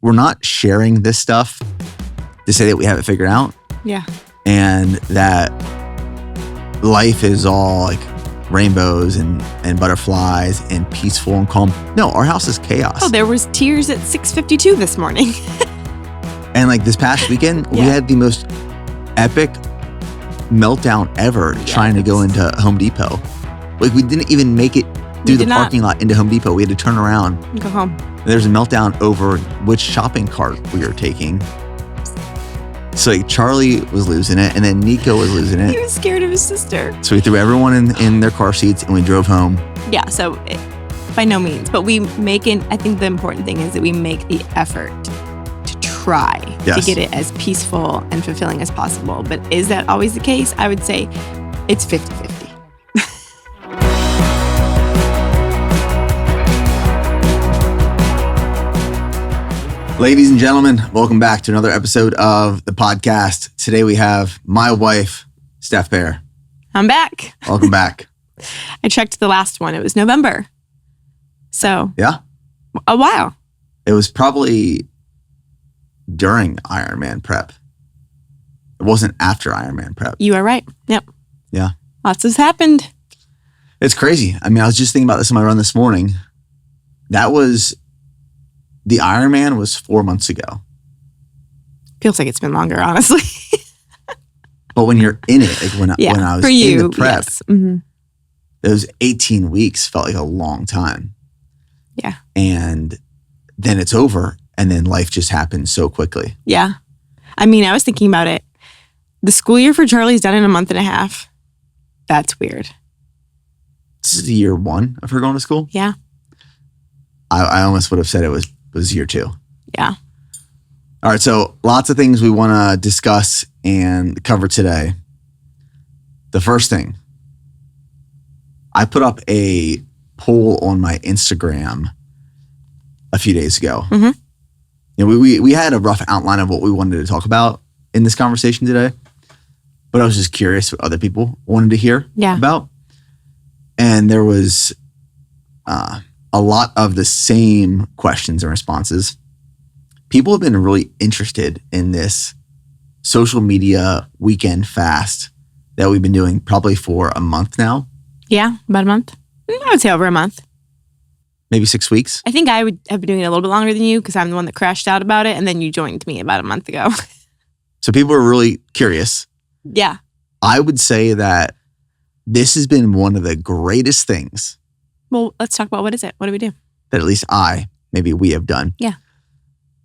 we're not sharing this stuff to say that we have it figured out. Yeah. And that life is all like rainbows and butterflies and peaceful and calm. No, our house is chaos. Oh, there was tears at 6:52 this morning. And like this past weekend, we had the most epic meltdown ever trying to go into Home Depot. Like we didn't even make it through the parking lot into Home Depot. We had to turn around and go home. There's a meltdown over which shopping cart we were taking. So like Charlie was losing it, and then Nico was losing it. He was scared of his sister. So we threw everyone in their car seats and we drove home. Yeah, so by no means. But we make it, I think the important thing is that we make the effort to try to get it as peaceful and fulfilling as possible. But is that always the case? I would say it's 50-50. Ladies and gentlemen, welcome back to another episode of the podcast. Today we have my wife, Stef Bear. I'm back. Welcome back. I checked the last one. It was November. So yeah, a while. It was probably during Ironman prep. It wasn't after Ironman prep. You are right. Yep. Yeah. Lots has happened. It's crazy. I mean, I was just thinking about this on my run this morning. The Ironman was 4 months ago. Feels like it's been longer, honestly. But when you're in it, like when I was in the prep, those 18 weeks felt like a long time. Yeah. And then it's over, and then life just happens so quickly. Yeah. I mean, I was thinking about it. The school year for Charlie's done in a month and a half. That's weird. This is year one of her going to school? Yeah. I almost would have said it was year two. Yeah. All right. So lots of things we want to discuss and cover today. The first thing, I put up a poll on my Instagram a few days ago. Mm-hmm. You know, we had a rough outline of what we wanted to talk about in this conversation today, but I was just curious what other people wanted to hear about. And there was a lot of the same questions and responses. People have been really interested in this social media weekend fast that we've been doing probably for a month now. Yeah, about a month. I would say over a month. Maybe 6 weeks. I think I would have been doing it a little bit longer than you because I'm the one that crashed out about it, and then you joined me about a month ago. So people are really curious. Yeah. I would say that this has been one of the greatest things. Well, let's talk about what is it? What do we do? That at least maybe we have done. Yeah.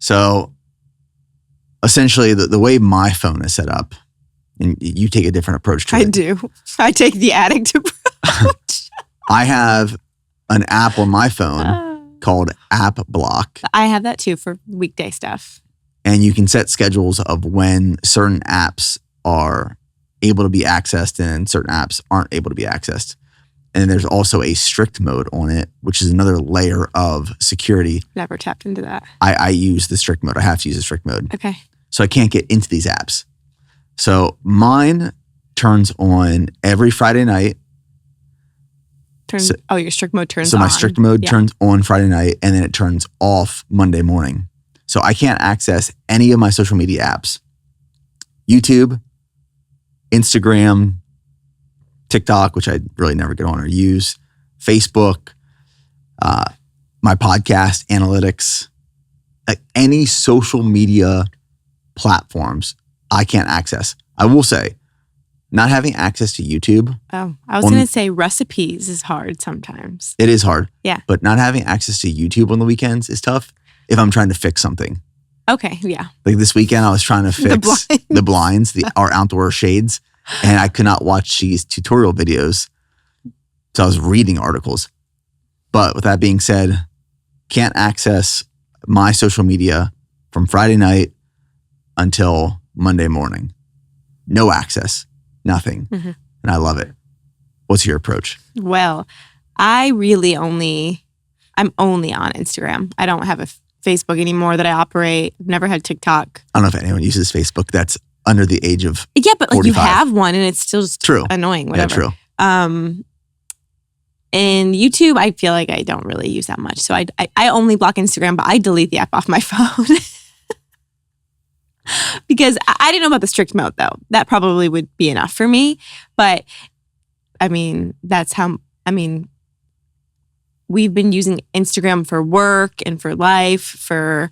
So essentially the way my phone is set up, and you take a different approach to it. I do. I take the addict approach. I have an app on my phone called App Block. I have that too for weekday stuff. And you can set schedules of when certain apps are able to be accessed and certain apps aren't able to be accessed. And there's also a strict mode on it, which is another layer of security. Never tapped into that. I use the strict mode. I have to use the strict mode. Okay. So I can't get into these apps. So mine turns on every Friday night. Your strict mode turns on. So my strict mode turns on Friday night, and then it turns off Monday morning. So I can't access any of my social media apps. YouTube, Instagram, TikTok, which I really never get on or use, Facebook, my podcast, analytics, like any social media platforms, I can't access. I will say, not having access to YouTube. Oh, I was going to say recipes is hard sometimes. It is hard. Yeah. But not having access to YouTube on the weekends is tough if I'm trying to fix something. Okay, yeah. Like this weekend, I was trying to fix the blinds, our outdoor shades, and I could not watch these tutorial videos. So I was reading articles. But with that being said, can't access my social media from Friday night until Monday morning. No access, nothing. Mm-hmm. And I love it. What's your approach? Well, I'm only on Instagram. I don't have a Facebook anymore that I operate. I've never had TikTok. I don't know if anyone uses Facebook that's under the age of 45. But like you have one and it's still just true. Annoying, whatever. Yeah, true. And YouTube, I feel like I don't really use that much. So I only block Instagram, but I delete the app off my phone. Because I didn't know about the strict mode, though. That probably would be enough for me. But, I mean, we've been using Instagram for work and for life for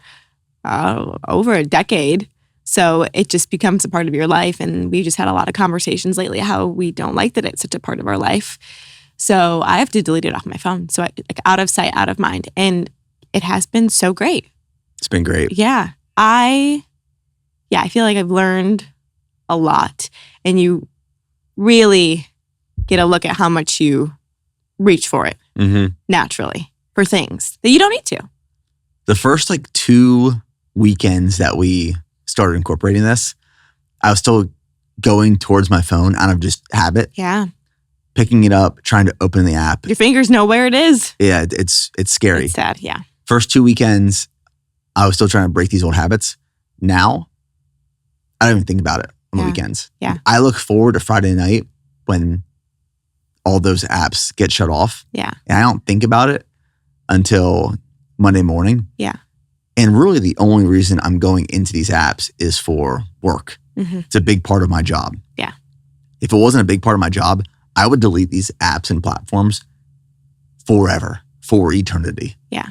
over a decade. So it just becomes a part of your life. And we just had a lot of conversations lately how we don't like that it's such a part of our life. So I have to delete it off my phone. So out of sight, out of mind. And it has been so great. It's been great. Yeah. I feel like I've learned a lot. And you really get a look at how much you reach for it naturally for things that you don't need to. The first 2 weekends that we started incorporating this, I was still going towards my phone out of just habit. Yeah. Picking it up, trying to open the app. Your fingers know where it is. Yeah, it's scary. It's sad, yeah. First 2 weekends, I was still trying to break these old habits. Now, I don't even think about it on the weekends. Yeah. I look forward to Friday night when all those apps get shut off. Yeah. And I don't think about it until Monday morning. Yeah. And really the only reason I'm going into these apps is for work. It's a big part of my job. Yeah. If it wasn't a big part of my job, I would delete these apps and platforms forever, for eternity. Yeah.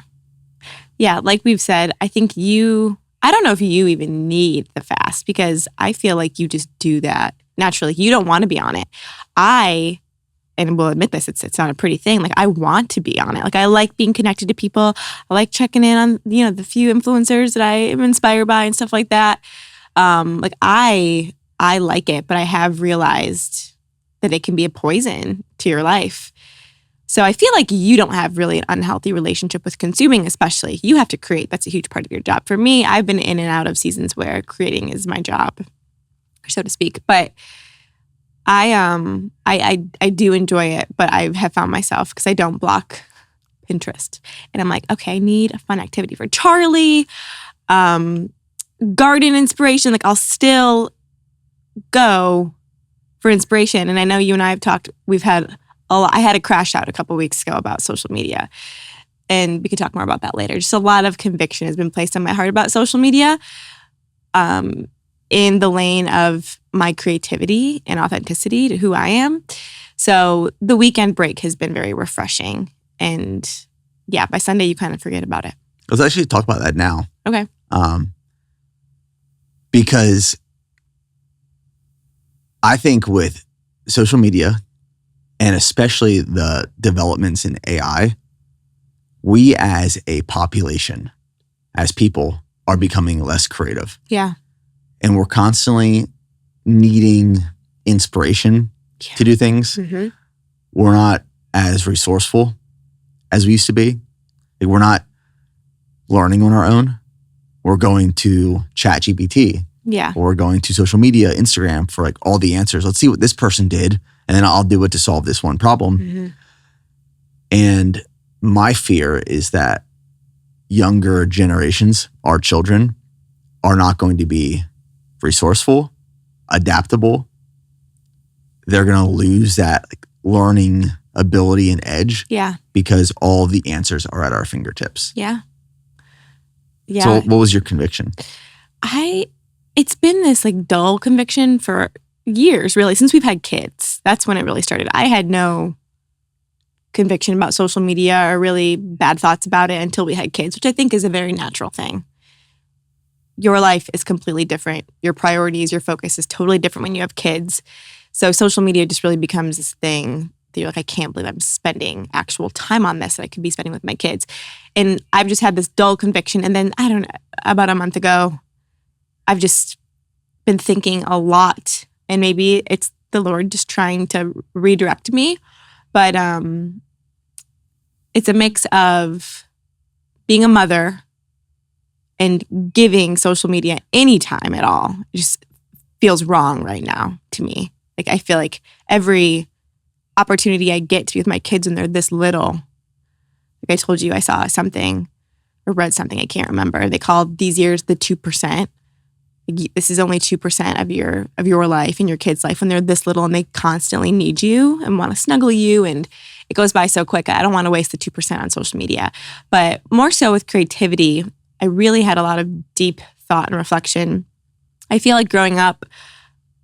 Yeah, like we've said, I think I don't know if you even need the fast because I feel like you just do that naturally. You don't want to be on it. And we'll admit this, it's not a pretty thing. Like I want to be on it. Like I like being connected to people. I like checking in on, the few influencers that I am inspired by and stuff like that. I like it, but I have realized that it can be a poison to your life. So I feel like you don't have really an unhealthy relationship with consuming, especially. You have to create. That's a huge part of your job. For me, I've been in and out of seasons where creating is my job, so to speak. But I do enjoy it, but I have found myself, because I don't block Pinterest. And I'm like, okay, I need a fun activity for Charlie, garden inspiration. Like I'll still go for inspiration. And I know you and I have talked, I had a crash out a couple weeks ago about social media. And we could talk more about that later. Just a lot of conviction has been placed on my heart about social media in the lane of my creativity and authenticity to who I am. So the weekend break has been very refreshing. And yeah, by Sunday, you kind of forget about it. Let's actually talk about that now. Okay. Because I think with social media, and especially the developments in AI, we as a population, as people, are becoming less creative. Yeah. And we're constantly needing inspiration to do things. Mm-hmm. We're not as resourceful as we used to be. Like we're not learning on our own. We're going to ChatGPT. Yeah. Or we're going to social media, Instagram, for all the answers. Let's see what this person did, and then I'll do it to solve this one problem. Mm-hmm. And my fear is that younger generations, our children, are not going to be resourceful, adaptable. They're going to lose that learning ability and edge. Yeah. Because all the answers are at our fingertips. Yeah. Yeah. So what was your conviction? It's been this dull conviction for years, really, since we've had kids. That's when it really started. I had no conviction about social media or really bad thoughts about it until we had kids, which I think is a very natural thing. Your life is completely different. Your priorities, your focus is totally different when you have kids. So social media just really becomes this thing that you're like, I can't believe I'm spending actual time on this that I could be spending with my kids. And I've just had this dull conviction. And then, I don't know, about a month ago, I've just been thinking a lot. And maybe it's the Lord just trying to redirect me. But it's a mix of being a mother and giving social media any time at all. It just feels wrong right now to me. I feel like every opportunity I get to be with my kids when they're this little, I told you, I saw something or read something, I can't remember. They called these years the 2%. This is only 2% of your life and your kid's life when they're this little and they constantly need you and want to snuggle you, and it goes by so quick. I don't want to waste the 2% on social media. But more so with creativity, I really had a lot of deep thought and reflection. I feel like growing up,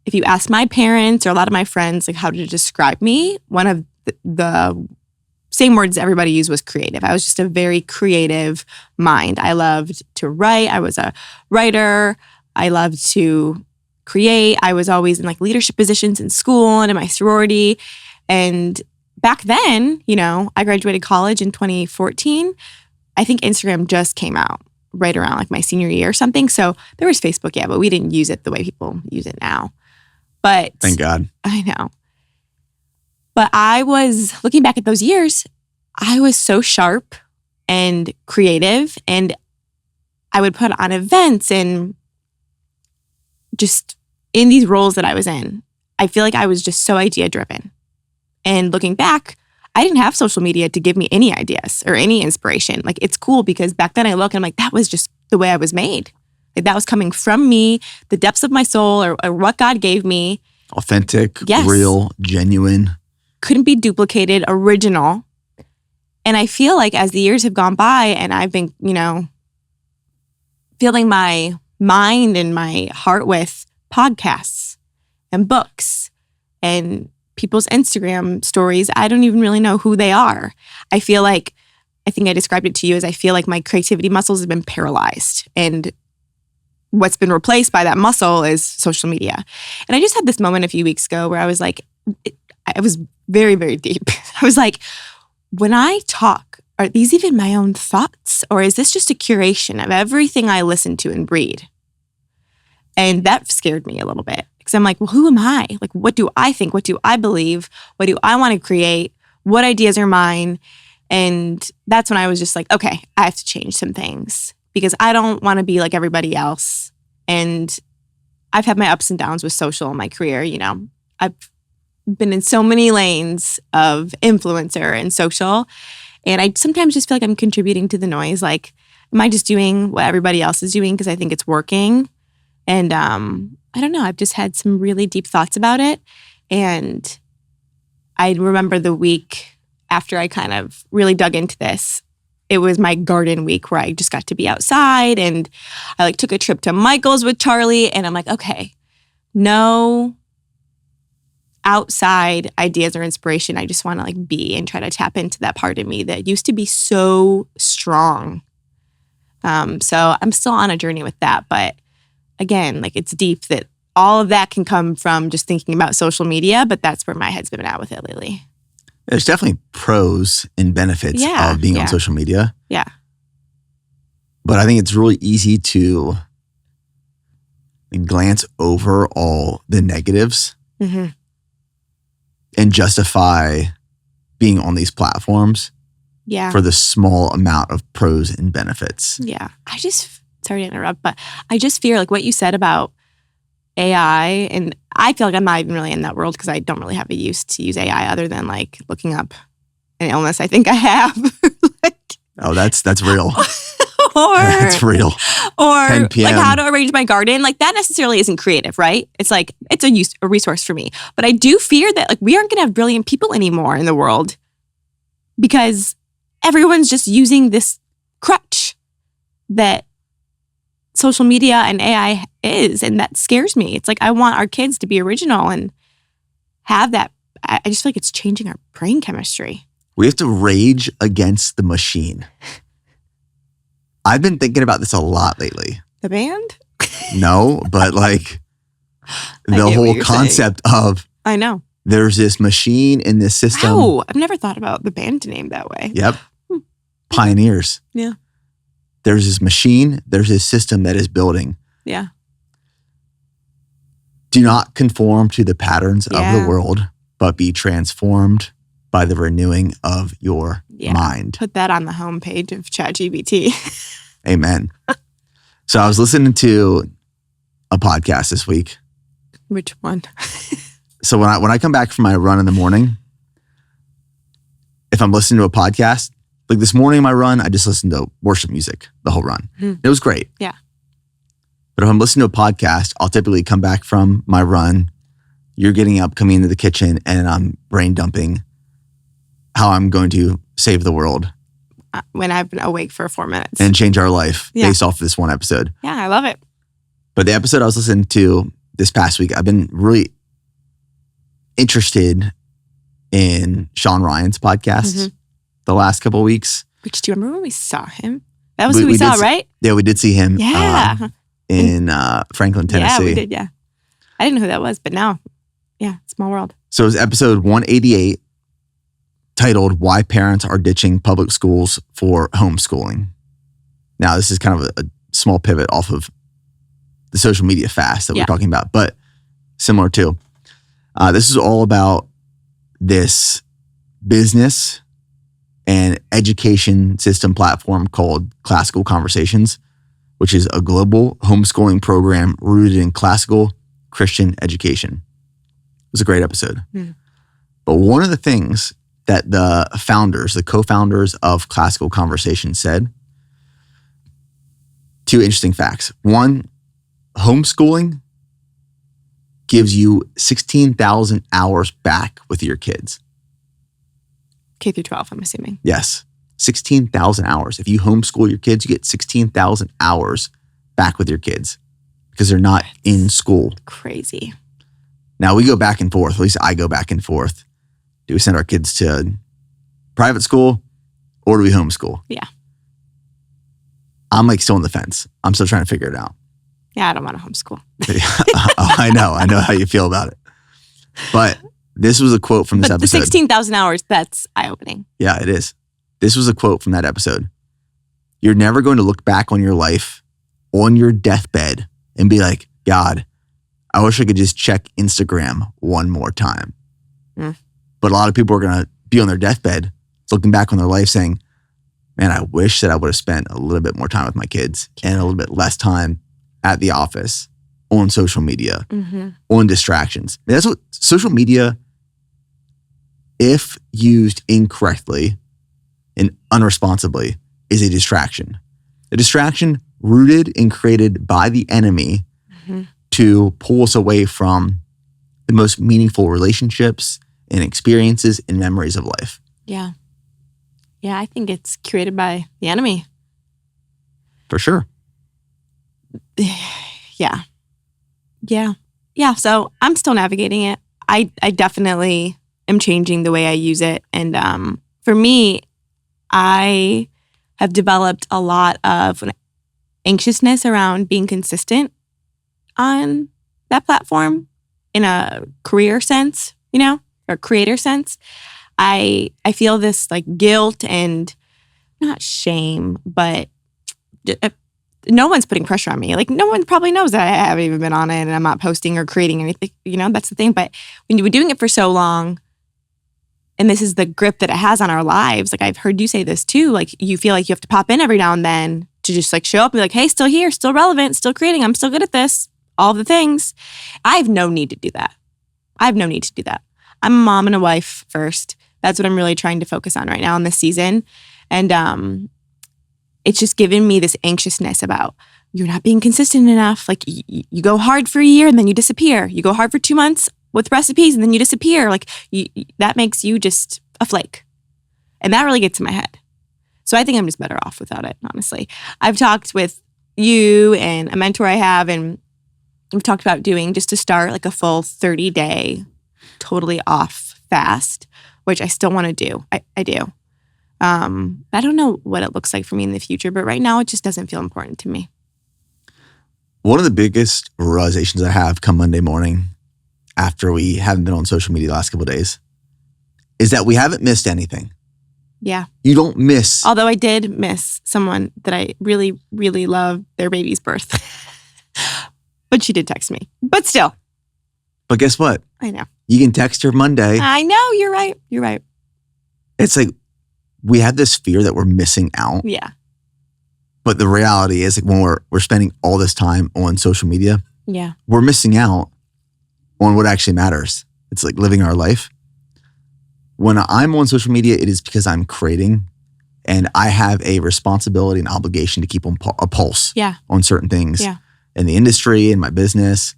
if you ask my parents or a lot of my friends like how to describe me, one of the same words everybody used was creative. I was just a very creative mind. I loved to write. I was a writer. I loved to create. I was always in like leadership positions in school and in my sorority. And back then, I graduated college in 2014. I think Instagram just came out right around like my senior year or something. So there was Facebook, yeah, but we didn't use it the way people use it now. But thank God. I know. But I was looking back at those years, I was so sharp and creative, and I would put on events and just in these roles that I was in, I feel like I was just so idea driven. And looking back, I didn't have social media to give me any ideas or any inspiration. Like, it's cool because back then I look and I'm like, that was just the way I was made. Like, that was coming from me, the depths of my soul or what God gave me. Authentic, real, genuine. Couldn't be duplicated, original. And I feel like as the years have gone by and I've been, filling my mind and my heart with podcasts and books and people's Instagram stories, I don't even really know who they are. I think I described it to you as I feel like my creativity muscles have been paralyzed, and what's been replaced by that muscle is social media. And I just had this moment a few weeks ago where I was like, I was very, very deep. I was like, when I talk, are these even my own thoughts? Or is this just a curation of everything I listen to and read? And that scared me a little bit because I'm like, well, who am I? Like, what do I think? What do I believe? What do I want to create? What ideas are mine? And that's when I was just like, okay, I have to change some things because I don't want to be like everybody else. And I've had my ups and downs with social in my career. I've been in so many lanes of influencer and social. And I sometimes just feel like I'm contributing to the noise. Like, am I just doing what everybody else is doing because I think it's working? And I don't know. I've just had some really deep thoughts about it. And I remember the week after I kind of really dug into this, it was my garden week where I just got to be outside, and I took a trip to Michael's with Charlie, and I'm like, okay, no outside ideas or inspiration. I just want to be and try to tap into that part of me that used to be so strong. So I'm still on a journey with that, but again, it's deep that all of that can come from just thinking about social media, but that's where my head's been at with it lately. There's definitely pros and benefits of being on social media. Yeah. But I think it's really easy to glance over all the negatives and justify being on these platforms for the small amount of pros and benefits. Yeah. Sorry to interrupt, but I just fear what you said about AI, and I feel like I'm not even really in that world because I don't really have a use to use AI other than looking up an illness I think I have. Oh, that's real. That's real. Or 10 p.m. How to arrange my garden. That necessarily isn't creative, right? It's it's a resource for me. But I do fear that we aren't going to have brilliant people anymore in the world because everyone's just using this crutch that social media and AI is, and that scares me. It's I want our kids to be original and have that. I just feel like it's changing our brain chemistry. We have to rage against the machine. I've been thinking about this a lot lately. The band? No, but the whole concept of I know. There's this machine in this system. Oh, I've never thought about the band name that way. Yep. Pioneers. Yeah. There's this machine, there's this system that is building. Yeah. Do not conform to the patterns of the world, but be transformed by the renewing of your mind. Put that on the homepage of ChatGPT. Amen. So I was listening to a podcast this week. Which one? So when I come back from my run in the morning, if I'm listening to a podcast, this morning my run, I just listened to worship music the whole run. It was great. Yeah. But if I'm listening to a podcast, I'll typically come back from my run. You're getting up, coming into the kitchen, and I'm brain dumping how I'm going to save the world. When I've been awake for 4 minutes. And change our life based off of this one episode. Yeah, I love it. But the episode I was listening to this past week, I've been really interested in Sean Ryan's podcast the last couple of weeks. Which, do you remember when we saw him? That was who we saw, right? Yeah, we did see him in Franklin, Tennessee. Yeah, we did, yeah. I didn't know who that was, but now, small world. So it was episode 188, titled Why Parents Are Ditching Public Schools for Homeschooling. Now, this is kind of a small pivot off of the social media fast that we're talking about, but similar to. This is all about this business and education system platform called Classical Conversations, which is a global homeschooling program rooted in classical Christian education. It was a great episode. But one of the things that the founders, the co-founders of Classical Conversations said, two interesting facts. One, homeschooling gives you 16,000 hours back with your kids. K through 12, I'm assuming. Yes. 16,000 hours. If you homeschool your kids, you get 16,000 hours back with your kids because they're not in school. Crazy. Now we go back and forth. At least I go back and forth. Do we send our kids to private school or do we homeschool? Yeah. I'm like still on the fence. I'm still trying to figure it out. Yeah, I don't want to homeschool. I know how you feel about it. But this was a quote from this episode. The 16,000 hours, that's eye-opening. Yeah, it is. This was a quote from that episode. You're never going to look back on your life on your deathbed and be like, God, I wish I could just check Instagram one more time. But a lot of people are going to be on their deathbed looking back on their life saying, man, I wish that I would have spent a little bit more time with my kids and a little bit less time at the office, on social media, on distractions. That's what social media, if used incorrectly and unresponsibly, is a distraction. A distraction rooted and created by the enemy to pull us away from the most meaningful relationships and experiences and memories of life. Yeah. Yeah, I think it's created by the enemy. For sure. Yeah. So I'm still navigating it. I definitely am changing the way I use it. And for me, I have developed a lot of anxiousness around being consistent on that platform in a career sense, or creator sense. I feel this like guilt and not shame, but no one's putting pressure on me. Like no one probably knows that I haven't even been on it and I'm not posting or creating anything. That's the thing. But when you've been doing it for so long, and this is the grip that it has on our lives, like I've heard you say this too, like you feel like you have to pop in every now and then to just like show up and be like, hey, still here, still relevant, still creating, I'm still good at this, all the things. I have no need to do that. I'm a mom and a wife first. That's what I'm really trying to focus on right now in this season. And it's just given me this anxiousness about you're not being consistent enough. Like you go hard for a year and then you disappear. You go hard for 2 months with recipes and then you disappear. Like that makes you just a flake. And that really gets in my head. So I think I'm just better off without it, honestly. I've talked with you and a mentor I have, and we've talked about doing just to start like a full 30-day totally off fast, which I still want to do. I do. I don't know what it looks like for me in the future, but right now it just doesn't feel important to me. One of the biggest realizations I have come Monday morning after we haven't been on social media the last couple of days is that we haven't missed anything. Yeah. You don't miss. Although I did miss someone that I really, really love their baby's birth. But she did text me. But still. But guess what? I know. You can text her Monday. I know. You're right. It's like we have this fear that we're missing out. Yeah. But the reality is like when we're spending all this time on social media, we're missing out on what actually matters. It's like living our life. When I'm on social media, it is because I'm creating and I have a responsibility and obligation to keep on a pulse on certain things. Yeah. in the industry, in my business,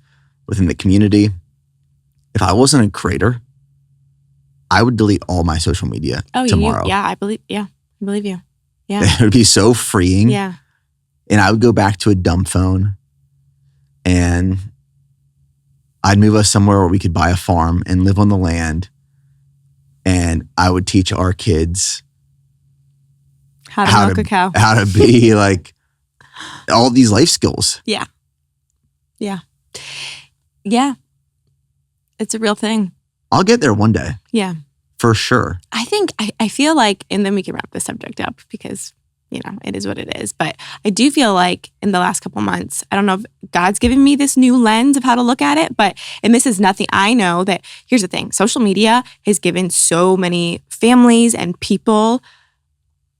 within the community. If I wasn't a creator, I would delete all my social media tomorrow. I believe you. Yeah. It would be so freeing. Yeah. And I would go back to a dumb phone and I'd move us somewhere where we could buy a farm and live on the land. And I would teach our kids how to milk a cow. How to be like all these life skills. Yeah. Yeah. Yeah. It's a real thing. I'll get there one day. Yeah. For sure. I feel like, and then we can wrap this subject up because, it is what it is. But I do feel like in the last couple months, I don't know if God's given me this new lens of how to look at it, and this is nothing. I know that, here's the thing, social media has given so many families and people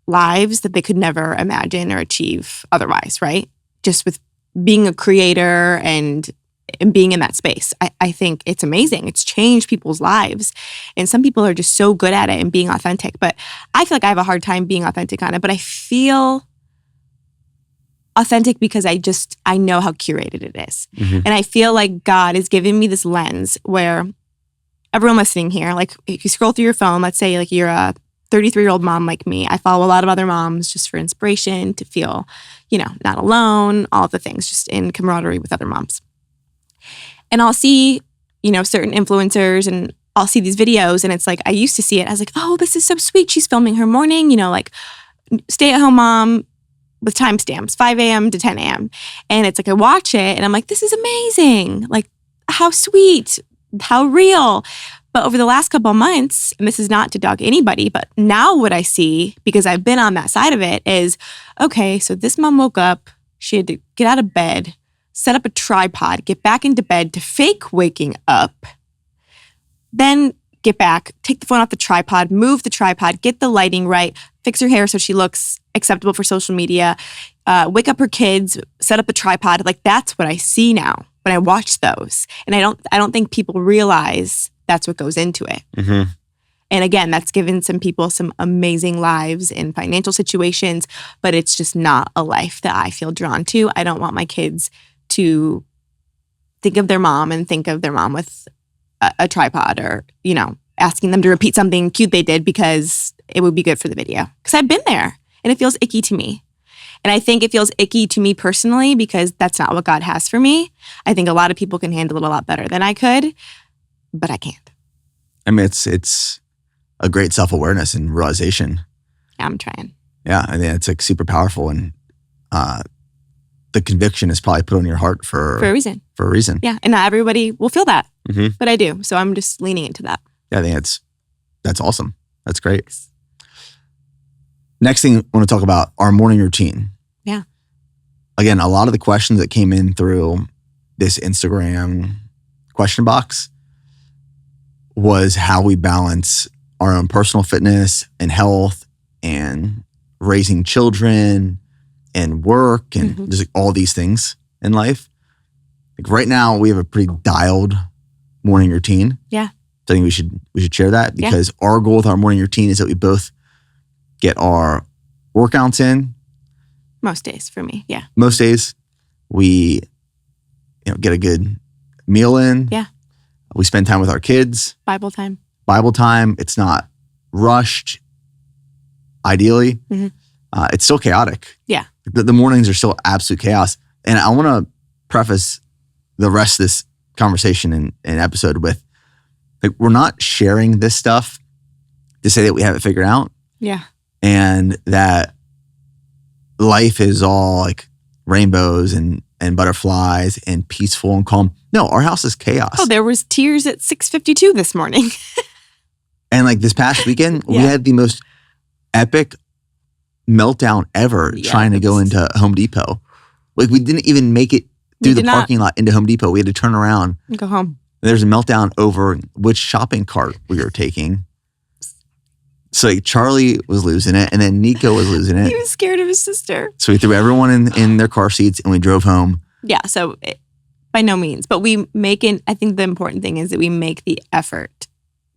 lives that they could never imagine or achieve otherwise, right? Just with being a creator and being in that space. I think it's amazing. It's changed people's lives. And some people are just so good at it and being authentic. But I feel like I have a hard time being authentic on it. But I feel authentic because I know how curated it is. Mm-hmm. And I feel like God is giving me this lens where everyone listening here, like if you scroll through your phone, let's say like you're a 33-year-old mom like me. I follow a lot of other moms just for inspiration, to feel, not alone, all of the things, just in camaraderie with other moms. And I'll see, certain influencers and I'll see these videos and it's like, I used to see it. I was like, oh, this is so sweet. She's filming her morning, like stay-at-home mom with timestamps, 5 a.m. to 10 a.m. And it's like, I watch it and I'm like, this is amazing. Like, how sweet, how real. But over the last couple of months, and this is not to dog anybody, but now what I see, because I've been on that side of it, is, okay, so this mom woke up, she had to get out of bed, set up a tripod, get back into bed to fake waking up, then get back, take the phone off the tripod, move the tripod, get the lighting right, fix her hair so she looks acceptable for social media, wake up her kids, set up a tripod. Like, that's what I see now when I watch those. And I don't think people realize that's what goes into it. Mm-hmm. And again, that's given some people some amazing lives in financial situations, but it's just not a life that I feel drawn to. I don't want my kids to think of their mom and think of their mom with a tripod or, asking them to repeat something cute they did because it would be good for the video. Because I've been there and it feels icky to me. And I think it feels icky to me personally because that's not what God has for me. I think a lot of people can handle it a lot better than I could, but I can't. I mean, it's a great self-awareness and realization. Yeah, I'm trying. Yeah, I think it's like super powerful, and the conviction is probably put on your heart for a reason. For a reason. Yeah, and not everybody will feel that, but I do. So I'm just leaning into that. Yeah, I think that's awesome. That's great. Next thing I want to talk about, our morning routine. Yeah. Again, a lot of the questions that came in through this Instagram question box was how we balance our own personal fitness and health and raising children and work and just like all these things in life. Like right now, we have a pretty dialed morning routine. Yeah. So I think we should share that because our goal with our morning routine is that we both get our workouts in. Most days for me, yeah. Most days we get a good meal in. Yeah. We spend time with our kids. Bible time. It's not rushed, ideally. Mm-hmm. It's still chaotic. Yeah. The mornings are still absolute chaos. And I want to preface the rest of this conversation and episode with, like, we're not sharing this stuff to say that we have it figured out. Yeah. And that life is all like rainbows and butterflies and peaceful and calm. No, our house is chaos. Oh, there was tears at 6:52 this morning. And like this past weekend, we had the most epic meltdown ever trying to go into Home Depot. Like, we didn't even make it through the parking lot into Home Depot. We had to turn around and go home. There's a meltdown over which shopping cart we were taking. So like Charlie was losing it, and then Nico was losing it. He was scared of his sister. So we threw everyone in their car seats, and we drove home. Yeah, so by no means. But I think the important thing is that we make the effort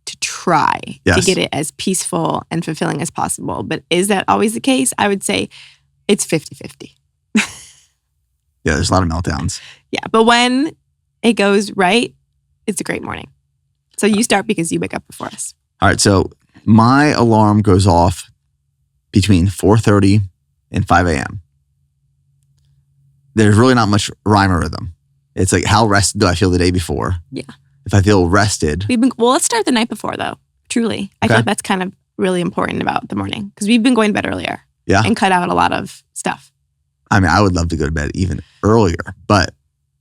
to try to get it as peaceful and fulfilling as possible. But is that always the case? I would say it's 50-50. Yeah, there's a lot of meltdowns. Yeah, but when it goes right, it's a great morning. So you start because you wake up before us. All right, so my alarm goes off between 4:30 and 5 a.m. There's really not much rhyme or rhythm. It's like, how rested do I feel the day before? Yeah. If I feel rested. Well, let's start the night before, though. Truly. I feel like that's kind of really important about the morning because we've been going to bed earlier. Yeah. And cut out a lot of stuff. I mean, I would love to go to bed even earlier, but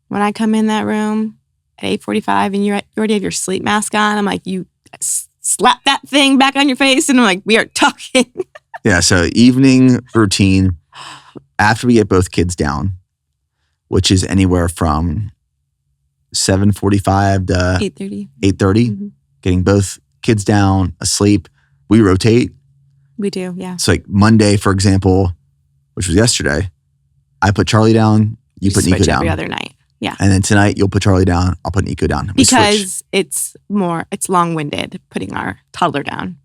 when I come in that room at 8:45 and you already have your sleep mask on, I'm like, you slap that thing back on your face, and I'm like, we are talking. Yeah, so evening routine after we get both kids down, which is anywhere from 7:45 to 8:30. 8:30, getting both kids down, asleep. We rotate. We do, yeah. So like Monday, for example, which was yesterday, I put Charlie down, you put Nico down. Every other night, yeah. And then tonight, you'll put Charlie down, I'll put Nico down. Because it's long-winded putting our toddler down.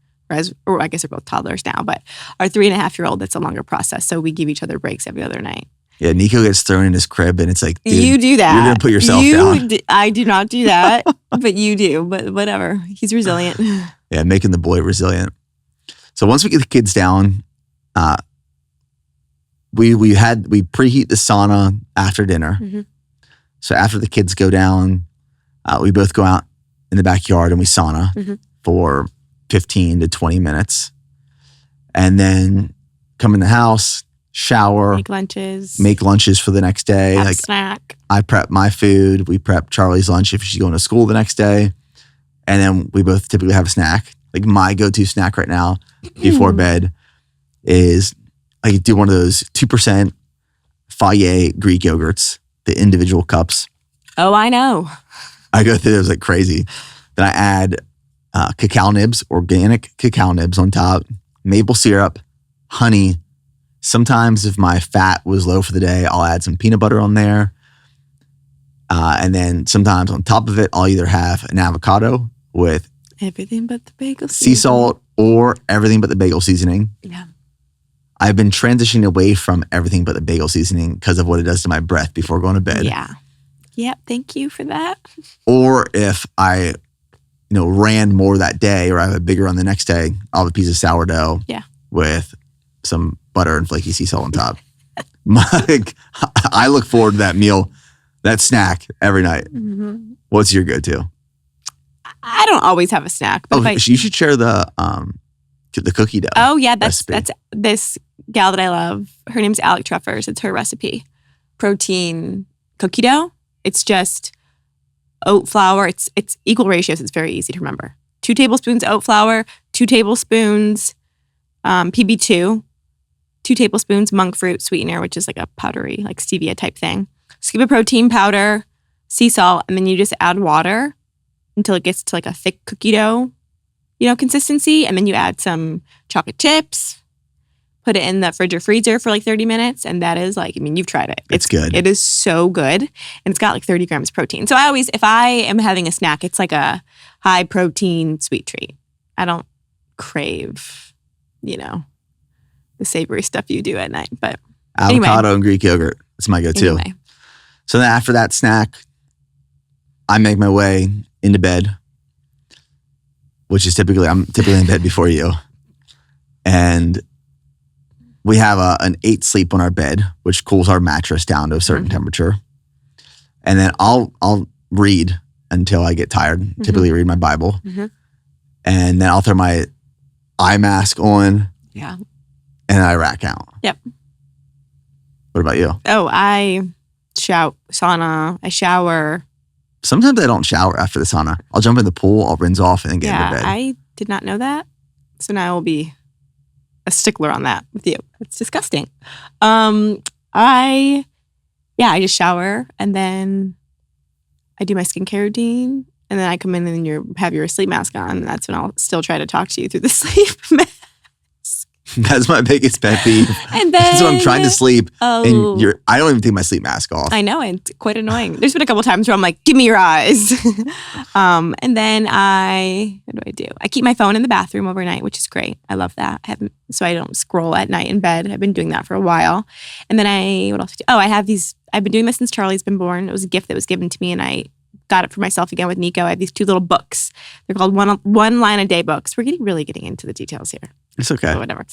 Or I guess we're both toddlers now, but our 3.5-year-old, that's a longer process. So we give each other breaks every other night. Yeah, Nico gets thrown in his crib and it's like, dude, you do that. You're going to put yourself down. I do not do that, but you do. But whatever. He's resilient. Yeah, making the boy resilient. So once we get the kids down, we preheat the sauna after dinner. Mm-hmm. So after the kids go down, we both go out in the backyard and we sauna for 15 to 20 minutes. And then come in the house, shower. Make lunches for the next day. Have a snack. I prep my food. We prep Charlie's lunch if she's going to school the next day. And then we both typically have a snack. Like my go-to snack right now before bed is I do one of those 2% Fage Greek yogurts, the individual cups. Oh, I know. I go through those like crazy. Then I add cacao nibs, organic cacao nibs on top, maple syrup, honey. Sometimes if my fat was low for the day, I'll add some peanut butter on there. And then sometimes on top of it, I'll either have an avocado with everything but the bagel sea salt or everything but the bagel seasoning. Yeah. I've been transitioning away from everything but the bagel seasoning because of what it does to my breath before going to bed. Yeah. Yep. Thank you for that. Or if I, ran more that day or I have a bigger run the next day, I'll have a piece of sourdough with some butter and flaky sea salt on top. I look forward to that meal, that snack every night. Mm-hmm. What's your go-to? I don't always have a snack. But you should share the cookie dough. Oh yeah, that's this gal that I love. Her name's Alec Truffers. It's her recipe. Protein cookie dough. It's just oat flour. It's equal ratios. It's very easy to remember. 2 tablespoons oat flour, 2 tablespoons PB2, 2 tablespoons monk fruit sweetener, which is like a powdery, like stevia type thing. Scoop of protein powder, sea salt, and then you just add water until it gets to like a thick cookie dough, consistency. And then you add some chocolate chips, put it in the fridge or freezer for like 30 minutes. And that is you've tried it. It's good. It is so good. And it's got like 30 grams of protein. So if I am having a snack, it's like a high protein sweet treat. I don't crave, the savory stuff you do at night. But avocado and Greek yogurt. That's my go-to. Anyway. So then after that snack, I make my way into bed, which is I'm typically in bed before you. And we have an 8 sleep on our bed, which cools our mattress down to a certain temperature. And then I'll read until I get tired, typically read my Bible. Mm-hmm. And then I'll throw my eye mask on. Yeah. And I rack out. Yep. What about you? Oh, I sauna. I shower. Sometimes I don't shower after the sauna. I'll jump in the pool, I'll rinse off, and then get into bed. I did not know that. So now I will be a stickler on that with you. It's disgusting. I just shower and then I do my skincare routine and then I come in and you have your sleep mask on. And that's when I'll still try to talk to you through the sleep mask. That's my biggest pet peeve. And then, so I'm trying to sleep and I don't even take my sleep mask off. I know, it's quite annoying. There's been a couple times where I'm like, give me your eyes. And then what do? I keep my phone in the bathroom overnight, which is great. I love that. So I don't scroll at night in bed. I've been doing that for a while. And then what else do? I I've been doing this since Charlie's been born. It was a gift that was given to me, and I got it for myself again with Nico. I have these 2 little books. They're called one line a day books. We're really getting into the details here. It's okay. So whatever.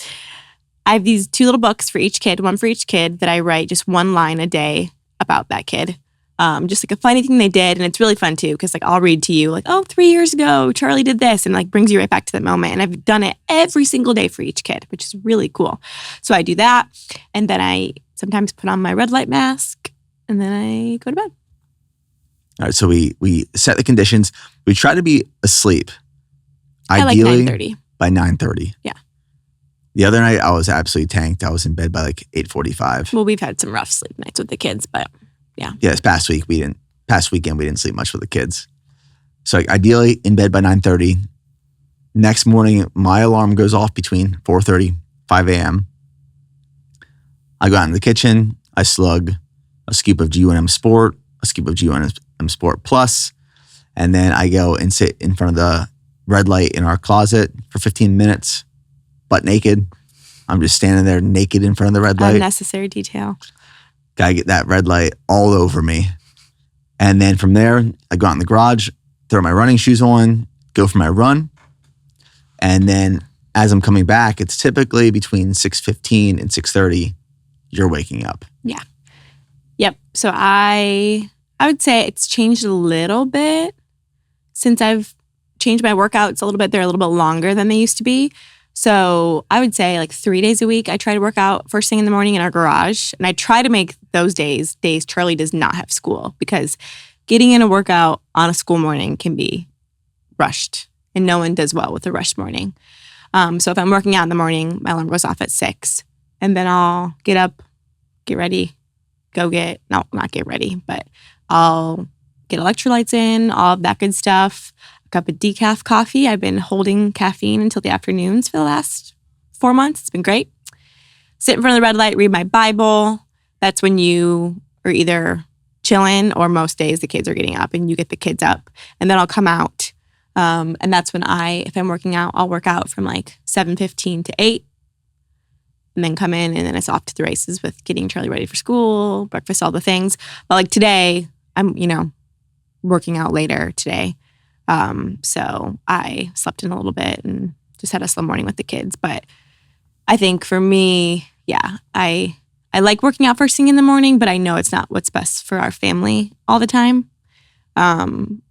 I have these 2 little books for each kid, one for each kid, that I write just 1 line a day about that kid. Just like a funny thing they did. And it's really fun too, because like I'll read to you like, oh, 3 years ago, Charlie did this, and like brings you right back to that moment. And I've done it every single day for each kid, which is really cool. So I do that. And then I sometimes put on my red light mask, and then I go to bed. All right. So we set the conditions. We try to be asleep. Ideally, I like 9:30. By 9:30. Yeah. The other night, I was absolutely tanked. I was in bed by like 8:45. Well, we've had some rough sleep nights with the kids, but yeah. Yeah, past weekend, we didn't sleep much with the kids. So like, ideally, in bed by 9:30. Next morning, my alarm goes off between 4:30, 5 a.m. I go out in the kitchen. I slug a scoop of G1M Sport, a scoop of G1M Sport Plus, and then I go and sit in front of the red light in our closet for 15 minutes, butt naked. I'm just standing there naked in front of the red light. Unnecessary detail. Gotta get that red light all over me. And then from there, I go out in the garage, throw my running shoes on, go for my run. And then as I'm coming back, it's typically between 6:15 and 6:30, you're waking up. Yeah. Yep. So I would say it's changed a little bit since I've changed my workouts a little bit. They're a little bit longer than they used to be. So I would say like 3 days a week, I try to work out first thing in the morning in our garage. And I try to make those days Charlie does not have school, because getting in a workout on a school morning can be rushed, and no one does well with a rushed morning. So if I'm working out in the morning, my alarm goes off at 6, and then I'll get up, get ready, not get ready, but I'll get electrolytes in, all of that good stuff. Cup of decaf coffee. I've been holding caffeine until the afternoons for the last 4 months. It's been great. Sit in front of the red light, read my Bible. That's when you are either chilling, or most days the kids are getting up and you get the kids up. And then I'll come out. And that's when if I'm working out, I'll work out from like 7:15 to 8. And then come in, and then it's off to the races with getting Charlie ready for school, breakfast, all the things. But like today, I'm, working out later today. So I slept in a little bit and just had a slow morning with the kids. But I think for me, yeah, I like working out first thing in the morning, but I know it's not what's best for our family all the time.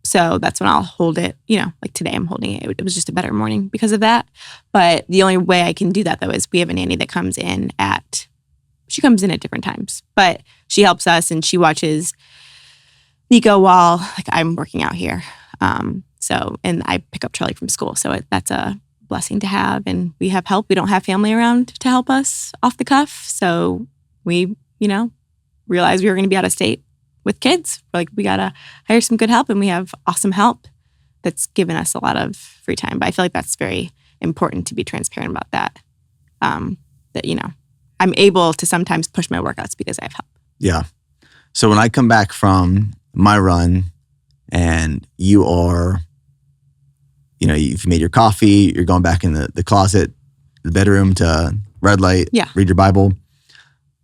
So that's when I'll hold it, like today I'm holding it. It was just a better morning because of that. But the only way I can do that though is we have a nanny that comes in at different times, but she helps us and she watches Nico while like I'm working out here. And I pick up Charlie from school. So that's a blessing to have. And we have help. We don't have family around to help us off the cuff. So we, realized we were going to be out of state with kids. We're like, we got to hire some good help, and we have awesome help that's given us a lot of free time. But I feel like that's very important to be transparent about that. I'm able to sometimes push my workouts because I have help. Yeah. So when I come back from my run and you are, you've made your coffee, you're going back in the closet, the bedroom to red light, read your Bible.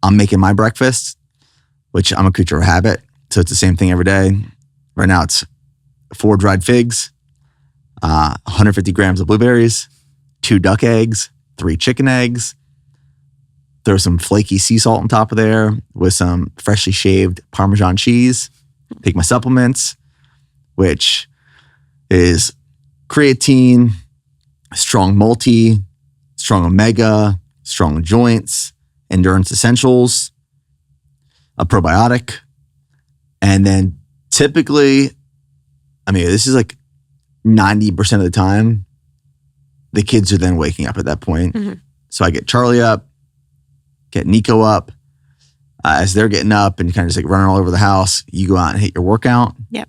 I'm making my breakfast, which I'm a creature of habit. So it's the same thing every day. Right now it's 4 dried figs, 150 grams of blueberries, 2 duck eggs, 3 chicken eggs. Throw some flaky sea salt on top of there with some freshly shaved Parmesan cheese. Take my supplements, which is creatine, strong multi, strong omega, strong joints, endurance essentials, a probiotic. And then typically, this is like 90% of the time, the kids are then waking up at that point. Mm-hmm. So I get Charlie up, get Nico up. As they're getting up and kind of just like running all over the house, you go out and hit your workout. Yep.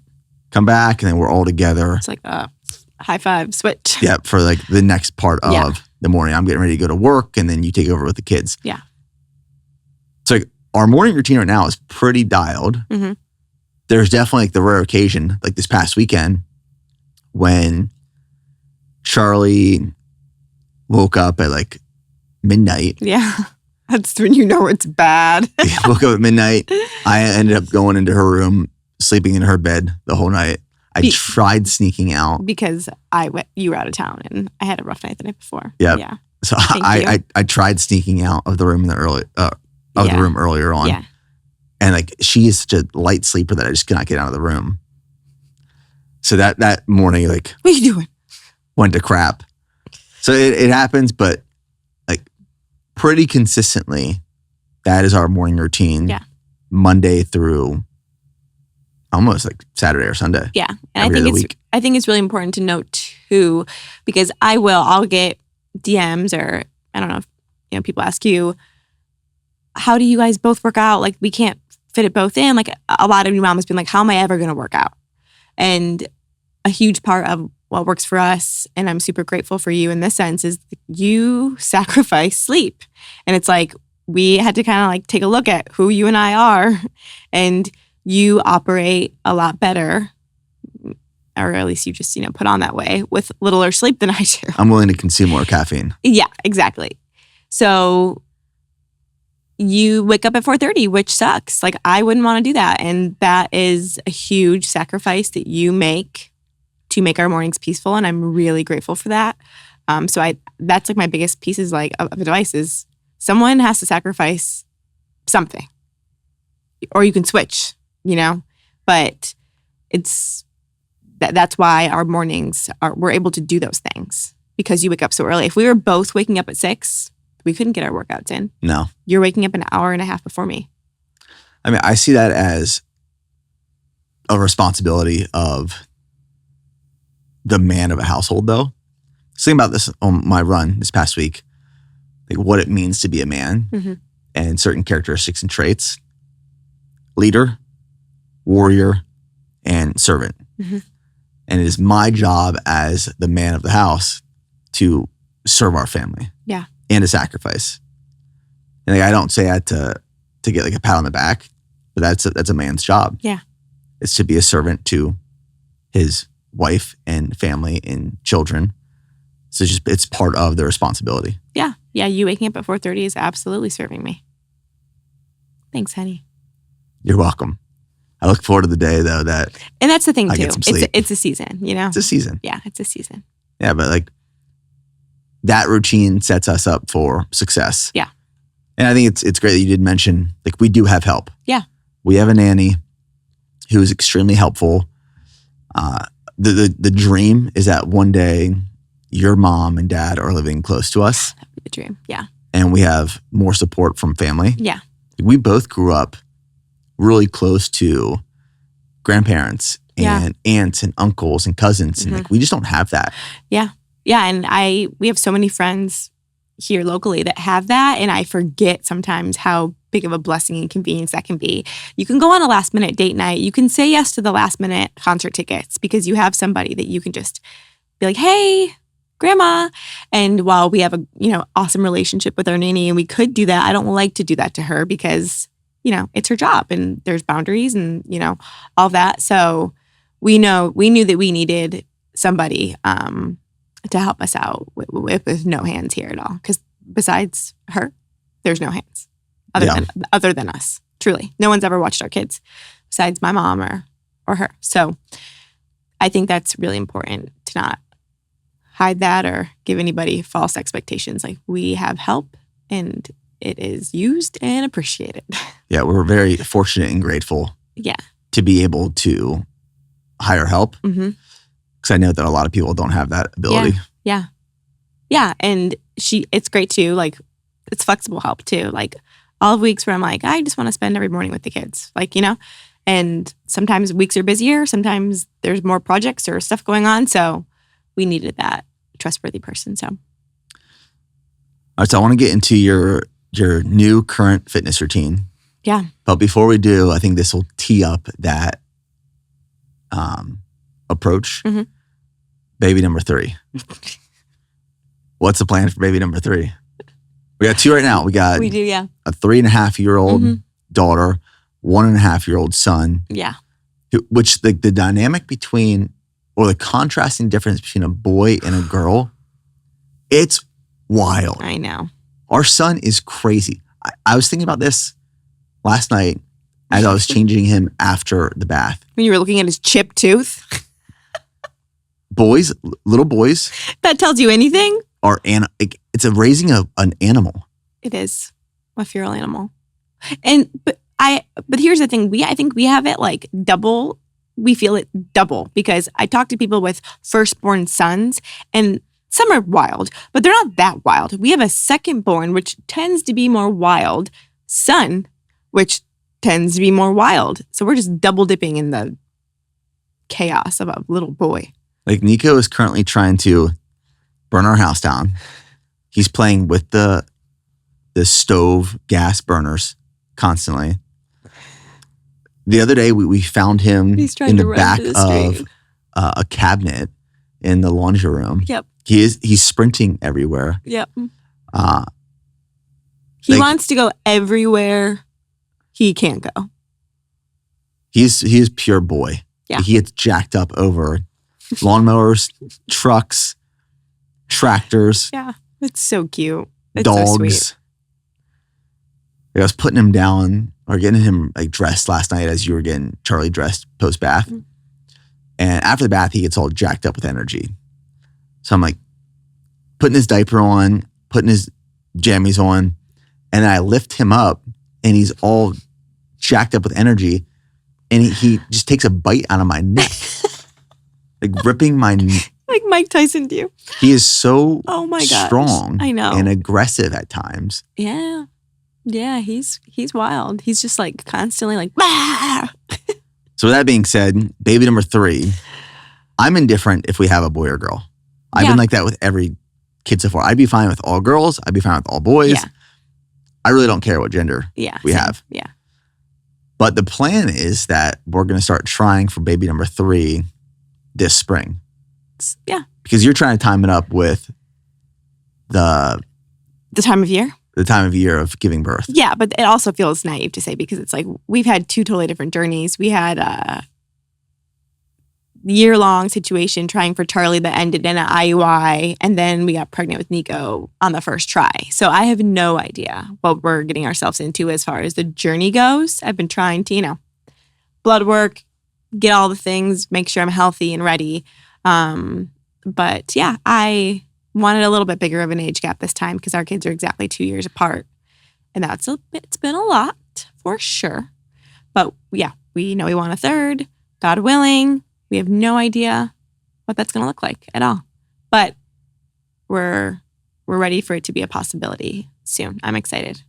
Come back, and then we're all together. It's like a high five switch. Yep, for like the next part of the morning. I'm getting ready to go to work, and then you take over with the kids. Yeah. So like, our morning routine right now is pretty dialed. Mm-hmm. There's definitely like the rare occasion, like this past weekend, when Charlie woke up at like midnight. Yeah. That's when you know it's bad. I woke up at midnight. I ended up going into her room, sleeping in her bed the whole night. I tried sneaking out. Because you were out of town and I had a rough night the night before. Yep. Yeah. So I tried sneaking out of the room in the room earlier on. Yeah. And like she is such a light sleeper that I just could not get out of the room. So that morning, like, what are you doing? Went to crap. So it happens, but like pretty consistently, that is our morning routine. Yeah. Monday through almost like Saturday or Sunday. Yeah. And I think it's really important to note too, because I'll get DMs or I don't know if people ask you, how do you guys both work out? Like we can't fit it both in. Like a lot of new moms been like, how am I ever going to work out? And a huge part of what works for us, and I'm super grateful for you in this sense, is you sacrifice sleep. And it's like, we had to kind of like take a look at who you and I are, and you operate a lot better, or at least you just, put on that way with littler sleep than I do. I'm willing to consume more caffeine. Yeah, exactly. So you wake up at 4:30, which sucks. Like I wouldn't want to do that. And that is a huge sacrifice that you make to make our mornings peaceful. And I'm really grateful for that. So that's like my biggest piece is like of advice is someone has to sacrifice something, or you can switch, but that's why our mornings we're able to do those things because you wake up so early. If we were both waking up at 6, we couldn't get our workouts in. No. You're waking up an hour and a half before me. I mean, I see that as a responsibility of the man of a household, though. I was thinking about this on my run this past week, like what it means to be a man and certain characteristics and traits. Leader, warrior, and servant. Mm-hmm. And it is my job as the man of the house to serve our family. Yeah. And to sacrifice. And like, I don't say that to get like a pat on the back, but that's a man's job. Yeah. It's to be a servant to his wife and family and children. So it's part of the responsibility. Yeah. Yeah. You waking up at 4:30 is absolutely serving me. Thanks, honey. You're welcome. I look forward to the day though and that's the thing too. Get some sleep. It's a season, It's a season. Yeah, it's a season. Yeah, but like that routine sets us up for success. Yeah. And I think it's great that you did mention like we do have help. Yeah. We have a nanny who is extremely helpful. The dream is that one day your mom and dad are living close to us. That'd be the dream. Yeah. And we have more support from family. Yeah. We both grew up really close to grandparents and aunts and uncles and cousins. And like, we just don't have that. Yeah. Yeah. And we have so many friends here locally that have that. And I forget sometimes how big of a blessing and convenience that can be. You can go on a last minute date night. You can say yes to the last minute concert tickets because you have somebody that you can just be like, hey, grandma. And while we have a, awesome relationship with our nanny and we could do that, I don't like to do that to her because it's her job and there's boundaries and, all that. So we knew that we needed somebody to help us out with no hands here at all. Because besides her, there's no hands other than us. Truly. No one's ever watched our kids besides my mom or her. So I think that's really important to not hide that or give anybody false expectations. Like we have help and it is used and appreciated. Yeah, we're very fortunate and grateful. Yeah. To be able to hire help. Mm-hmm. Because I know that a lot of people don't have that ability. Yeah. Yeah. And it's great too. Like it's flexible help too. Like all of weeks where I'm like, I just want to spend every morning with the kids. Like, and sometimes weeks are busier. Sometimes there's more projects or stuff going on. So we needed that trustworthy person. So. All right. So I want to get into your new current fitness routine. Yeah. But before we do, I think this will tee up that approach. Mm-hmm. Baby number 3. What's the plan for baby number 3? We got 2 right now. We do, yeah. A 3.5-year-old daughter, 1.5-year-old son. Yeah. Which the dynamic between, or the contrasting difference between a boy and a girl, it's wild. I know. Our son is crazy. I was thinking about this last night as I was changing him after the bath. When you were looking at his chipped tooth? Boys, little boys. That tells you anything? It's raising an animal. It is a feral animal. But here's the thing. I think we have it like double. We feel it double because I talk to people with firstborn sons and some are wild, but they're not that wild. We have a secondborn, which tends to be more wild, son, which tends to be more wild. So we're just double dipping in the chaos of a little boy. Like Nico is currently trying to burn our house down. He's playing with the stove gas burners constantly. The other day, we found him in the back of a cabinet in the laundry room. Yep. He's sprinting everywhere. Yep. He wants to go everywhere he can't go. He's pure boy. Yeah. He gets jacked up over lawnmowers, trucks, tractors. Yeah. It's so cute. It's dogs. So sweet. I was putting him down or getting him like dressed last night as you were getting Charlie dressed post bath. Mm-hmm. And after the bath, he gets all jacked up with energy. So I'm like putting his diaper on, putting his jammies on, and then I lift him up and he's all jacked up with energy. And he just takes a bite out of my neck, like ripping my neck. Like Mike Tyson do. He is so strong I know. And aggressive at times. Yeah. Yeah, he's wild. He's just like constantly like, bah! So with that being said, baby number 3, I'm indifferent if we have a boy or girl. I've been like that with every kid so far. I'd be fine with all girls. I'd be fine with all boys. Yeah. I really don't care what gender we have. Yeah. But the plan is that we're going to start trying for baby number 3 this spring. Yeah. Because you're trying to time it up with the time of year? The time of year of giving birth. Yeah, but it also feels naive to say because it's like we've had 2 totally different journeys. We had a year-long situation trying for Charlie that ended in an IUI, and then we got pregnant with Nico on the first try. So I have no idea what we're getting ourselves into as far as the journey goes. I've been trying to, blood work, get all the things, make sure I'm healthy and ready. But yeah, I wanted a little bit bigger of an age gap this time because our kids are exactly 2 years apart. And it's been a lot for sure. But yeah, we know we want a 3rd, God willing. We have no idea what that's going to look like at all. But we're ready for it to be a possibility soon. I'm excited.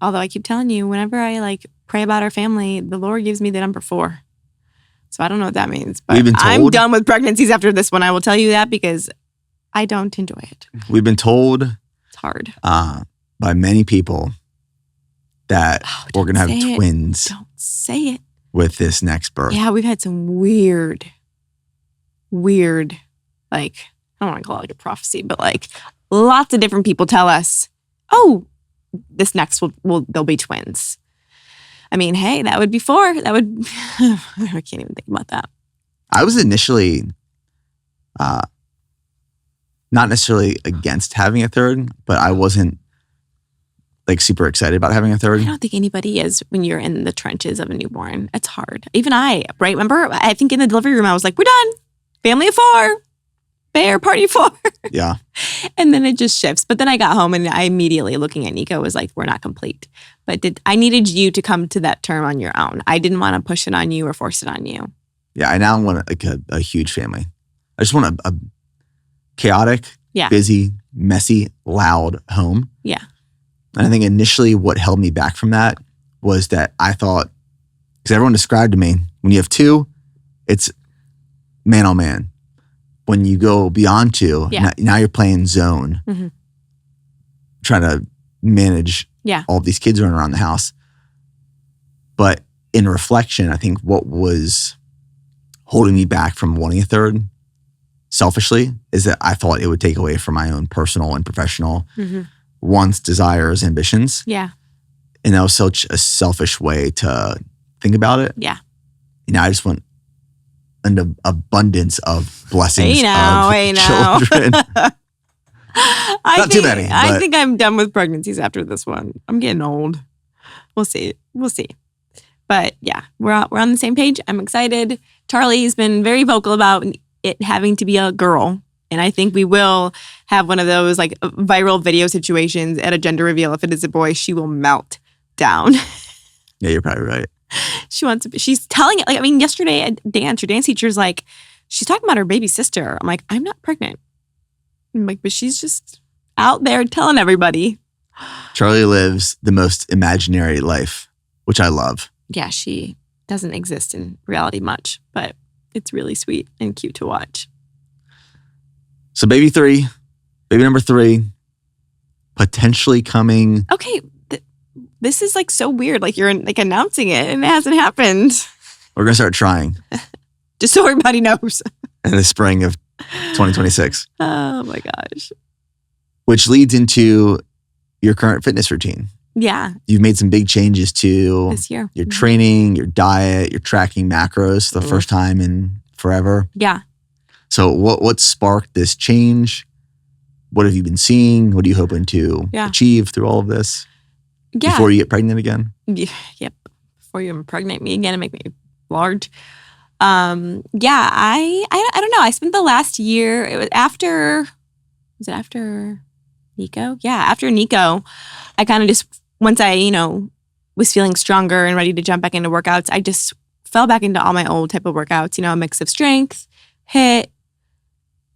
Although I keep telling you, whenever I pray about our family, the Lord gives me the number 4. So I don't know what that means. But I'm done with pregnancies after this one. I will tell you that because I don't enjoy it. We've been told it's hard by many people that we're going to have twins. Don't say it. With this next birth. Yeah, we've had some weird, I don't want to call it a prophecy, but lots of different people tell us, oh, this next they'll be twins. I mean, hey, that would be 4. That would, I can't even think about that. I was initially not necessarily against having a 3rd, but I wasn't super excited about having a 3rd. I don't think anybody is when you're in the trenches of a newborn. It's hard. Even I, right? Remember, I think in the delivery room, I was like, we're done. Family of 4. Bear party 4. Yeah. And then it just shifts. But then I got home and I immediately looking at Nico was like, we're not complete. But I needed you to come to that term on your own. I didn't want to push it on you or force it on you. Yeah, I now want a huge family. I just want a chaotic, busy, messy, loud home. Yeah. And I think initially what held me back from that was that I thought, because everyone described to me, when you have 2, it's man on man. When you go beyond 2, now you're playing zone, trying to manage all these kids running around the house. But in reflection, I think what was holding me back from wanting a 3rd, selfishly, is that I thought it would take away from my own personal and professional wants, desires, ambitions. Yeah. And that was such a selfish way to think about it. Yeah. I just want an abundance of blessings of children. Too many. I think I'm done with pregnancies after this one. I'm getting old. We'll see. But yeah, we're on the same page. I'm excited. Charlie's been very vocal about it having to be a girl. And I think we will have one of those like viral video situations at a gender reveal. If it is a boy, she will melt down. Yeah, you're probably right. She's telling it. Like, I mean, yesterday at dance, your dance teacher's like, she's talking about her baby sister. I'm like, I'm not pregnant. I'm like, but she's just out there telling everybody. Charlie lives the most imaginary life, which I love. Yeah, she doesn't exist in reality much, but it's really sweet and cute to watch. So baby number 3, potentially coming. Okay, this is like so weird. Like you're like announcing it and it hasn't happened. We're going to start trying. Just so everybody knows. In the spring of 2026. Oh my gosh. Which leads into your current fitness routine. Yeah. You've made some big changes to this year. Your training, your diet, you're tracking macros for the first time in forever. Yeah. So what sparked this change? What have you been seeing? What are you hoping to achieve through all of this? Yeah. Before you get pregnant again? Yep. Before you impregnate me again and make me large. I don't know. I spent the last year, was it after Nico? Yeah, after Nico, I kind of just, once I, was feeling stronger and ready to jump back into workouts, I just fell back into all my old type of workouts, a mix of strength, HIIT,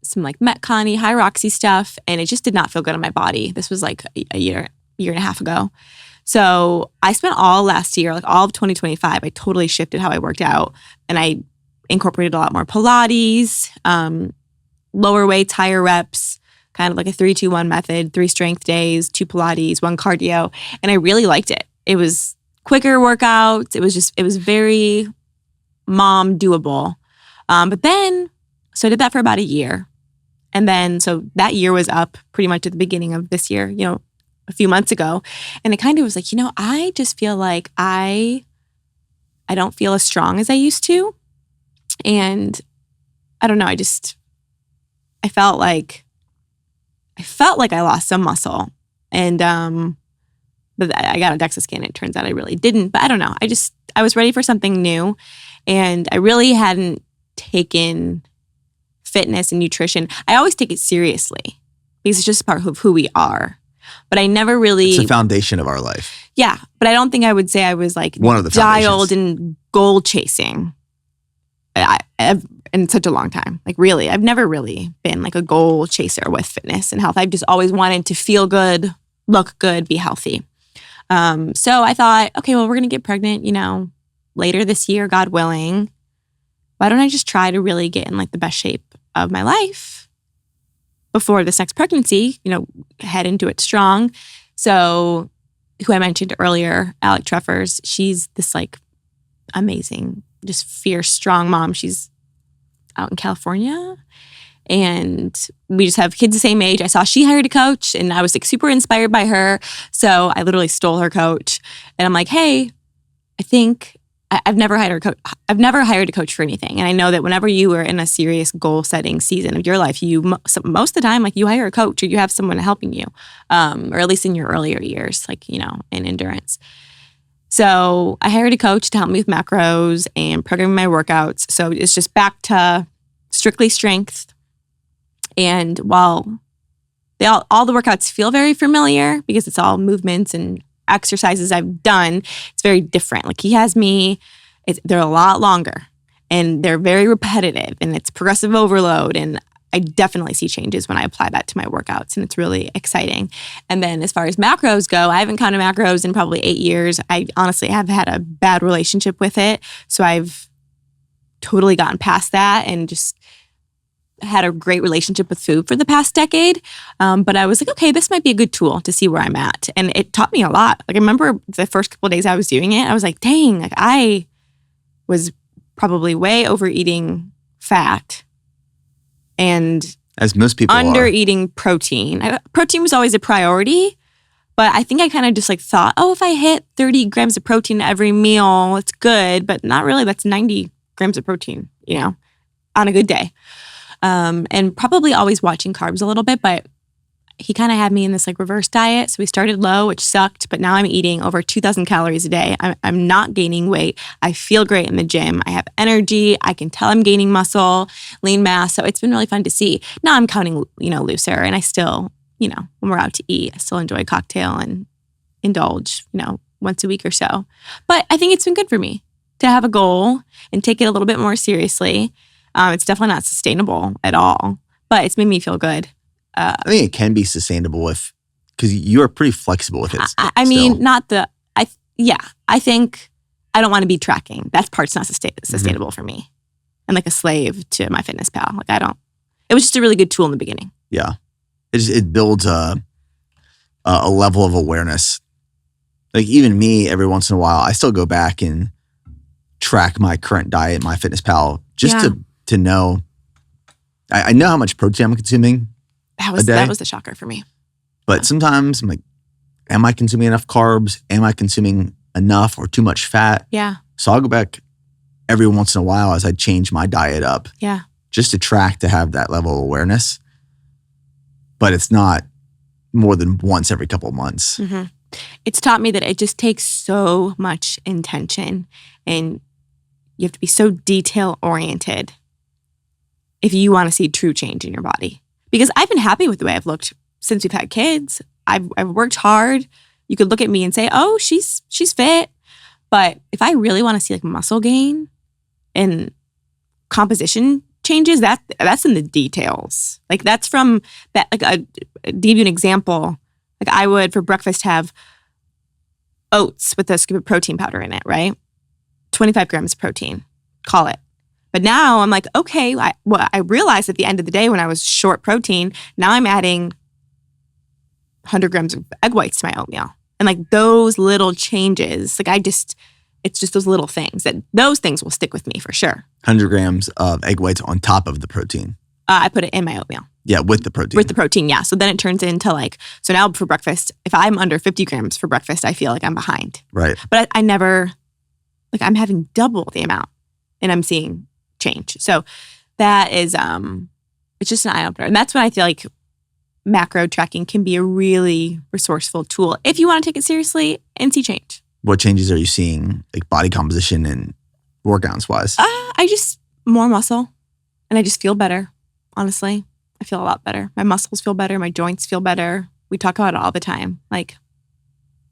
some like Metcon-y, high Roxy stuff, and it just did not feel good on my body. This was like a year and a half ago. So I spent all last year, like all of 2025, I totally shifted how I worked out, and I incorporated a lot more Pilates, lower weights, higher reps, kind of like a 3-2-1 method, 3 strength days, 2 Pilates, 1 cardio. And I really liked it. It was quicker workouts. It was very mom doable. But then, so I did that for about a year. And then, so that year was up pretty much at the beginning of this year, a few months ago. And it kind of was like, I just feel like I don't feel as strong as I used to. And I don't know, I felt like I lost some muscle. And but I got a DEXA scan. It turns out I really didn't. But I don't know. I was ready for something new. And I really hadn't taken fitness and nutrition. I always take it seriously because it's just part of who we are. But I never really... It's the foundation of our life. Yeah. But I don't think I would say I was like one of the dialed and goal chasing in such a long time. Like really, I've never really been like a goal chaser with fitness and health. I've just always wanted to feel good, look good, be healthy. So I thought, okay, well, we're going to get pregnant, later this year, God willing. Why don't I just try to really get in like the best shape of my life before this next pregnancy, head into it strong. So who I mentioned earlier, Alec Treffers, she's this like amazing, just fierce, strong mom. She's out in California. And we just have kids the same age. I saw she hired a coach and I was like super inspired by her. So I literally stole her coach. And I'm like, hey, I think I've never hired a coach for anything. And I know that whenever you are in a serious goal setting season of your life, most of the time, like you hire a coach or you have someone helping you, or at least in your earlier years, like, in endurance. So I hired a coach to help me with macros and programming my workouts. So it's just back to strictly strength. And while all the workouts feel very familiar because it's all movements and exercises I've done, it's very different. Like he has me, they're a lot longer and they're very repetitive and it's progressive overload. And I definitely see changes when I apply that to my workouts and it's really exciting. And then as far as macros go, I haven't counted macros in probably 8 years. I honestly have had a bad relationship with it. So I've totally gotten past that and just had a great relationship with food for the past decade. But I was like, okay, this might be a good tool to see where I'm at. And it taught me a lot. Like I remember the first couple of days I was doing it, I was like, dang, like I was probably way overeating fat and as most people under are. Eating protein. Protein was always a priority, but I think I kind of just like thought, oh, if I hit 30 grams of protein every meal, it's good, but not really. That's 90 grams of protein, on a good day. And probably always watching carbs a little bit, but he kind of had me in this like reverse diet. So we started low, which sucked, but now I'm eating over 2,000 calories a day. I'm not gaining weight. I feel great in the gym. I have energy. I can tell I'm gaining muscle, lean mass. So it's been really fun to see. Now I'm counting, looser, and I still, when we're out to eat, I still enjoy a cocktail and indulge, once a week or so. But I think it's been good for me to have a goal and take it a little bit more seriously. It's definitely not sustainable at all, but it's made me feel good. I think it can be sustainable because you are pretty flexible with it. I mean, I think I don't want to be tracking. That part's not sustainable for me. I'm like a slave to my fitness pal. It was just a really good tool in the beginning. Yeah. It builds a level of awareness. Like even me, every once in a while, I still go back and track my current diet, my fitness pal, just to know. I know how much protein I'm consuming. That was the shocker for me. But sometimes I'm like, am I consuming enough carbs? Am I consuming enough or too much fat? Yeah. So I'll go back every once in a while as I change my diet up. Yeah. Just to track to have that level of awareness. But it's not more than once every couple of months. Mm-hmm. It's taught me that it just takes so much intention, and you have to be so detail oriented if you want to see true change in your body. Because I've been happy with the way I've looked since we've had kids. I've worked hard. You could look at me and say, "Oh, she's fit." But if I really want to see like muscle gain and composition changes, that's in the details. Like that's from that. Like to give you an example, like I would for breakfast have oats with a scoop of protein powder in it, right? 25 grams of protein, call it. But now I'm like, okay, I realized at the end of the day when I was short protein, now I'm adding 100 grams of egg whites to my oatmeal. And like those little changes, it's just those little things those things will stick with me for sure. 100 grams of egg whites on top of the protein. I put it in my oatmeal. Yeah, with the protein. With the protein, yeah. So then it turns into so now for breakfast, if I'm under 50 grams for breakfast, I feel like I'm behind. Right. But I never, I'm having double the amount and I'm seeing change. So that is, it's just an eye opener. And that's when I feel like macro tracking can be a really resourceful tool if you want to take it seriously and see change. What changes are you seeing, like body composition and workouts wise? I just more muscle and I just feel better. Honestly, I feel a lot better. My muscles feel better. My joints feel better. We talk about it all the time. Like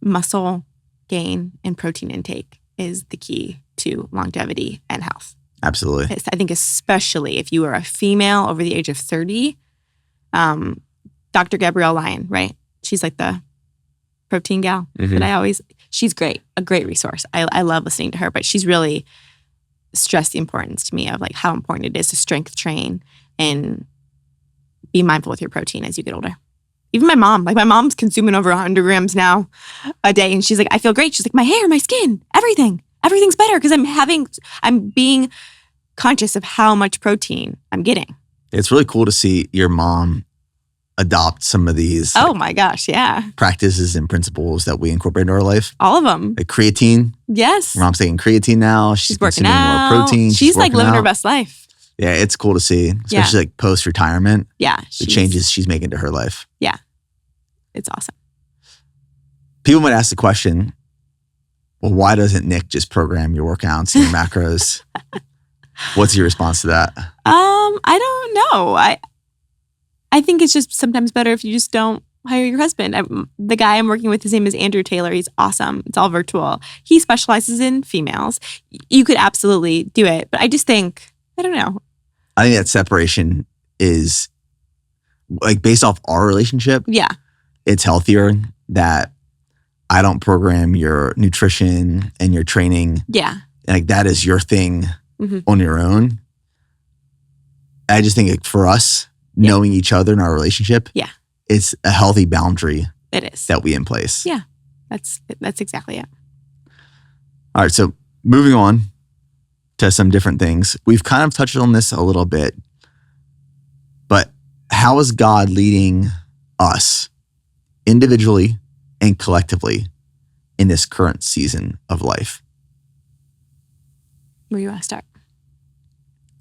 muscle gain and protein intake is the key to longevity and health. Absolutely. I think especially if you are a female over the age of 30, Dr. Gabrielle Lyon, right? She's like the protein gal that she's great, a great resource. I love listening to her, but she's really stressed the importance to me of like how important it is to strength train and be mindful with your protein as you get older. Even my mom's consuming over 100 grams now a day. And she's like, I feel great. She's like, my hair, my skin, everything's better because I'm being conscious of how much protein I'm getting. It's really cool to see your mom adopt some of these. Oh my gosh, yeah. Practices and principles that we incorporate into our life. All of them. Like creatine. Yes. Your mom's taking creatine now. She's working consuming out. More protein. She's like living her best life. Yeah, it's cool to see, especially like post-retirement. Yeah. The changes she's making to her life. Yeah. It's awesome. People might ask the question, well, why doesn't Nick just program your workouts and your macros? What's your response to that? I don't know. I think it's just sometimes better if you just don't hire your husband. The guy I'm working with, his name is Andrew Taylor. He's awesome. It's all virtual. He specializes in females. You could absolutely do it, but I just think, I don't know. I think that separation is like based off our relationship. Yeah. It's healthier that I don't program your nutrition and your training. Yeah. And like that is your thing on your own. I just think like for us, knowing each other in our relationship, it's a healthy boundary. It is. That we in place. Yeah. That's exactly it. All right. So moving on to some different things. We've kind of touched on this a little bit, but how is God leading us individually and collectively in this current season of life? Where do you want to start?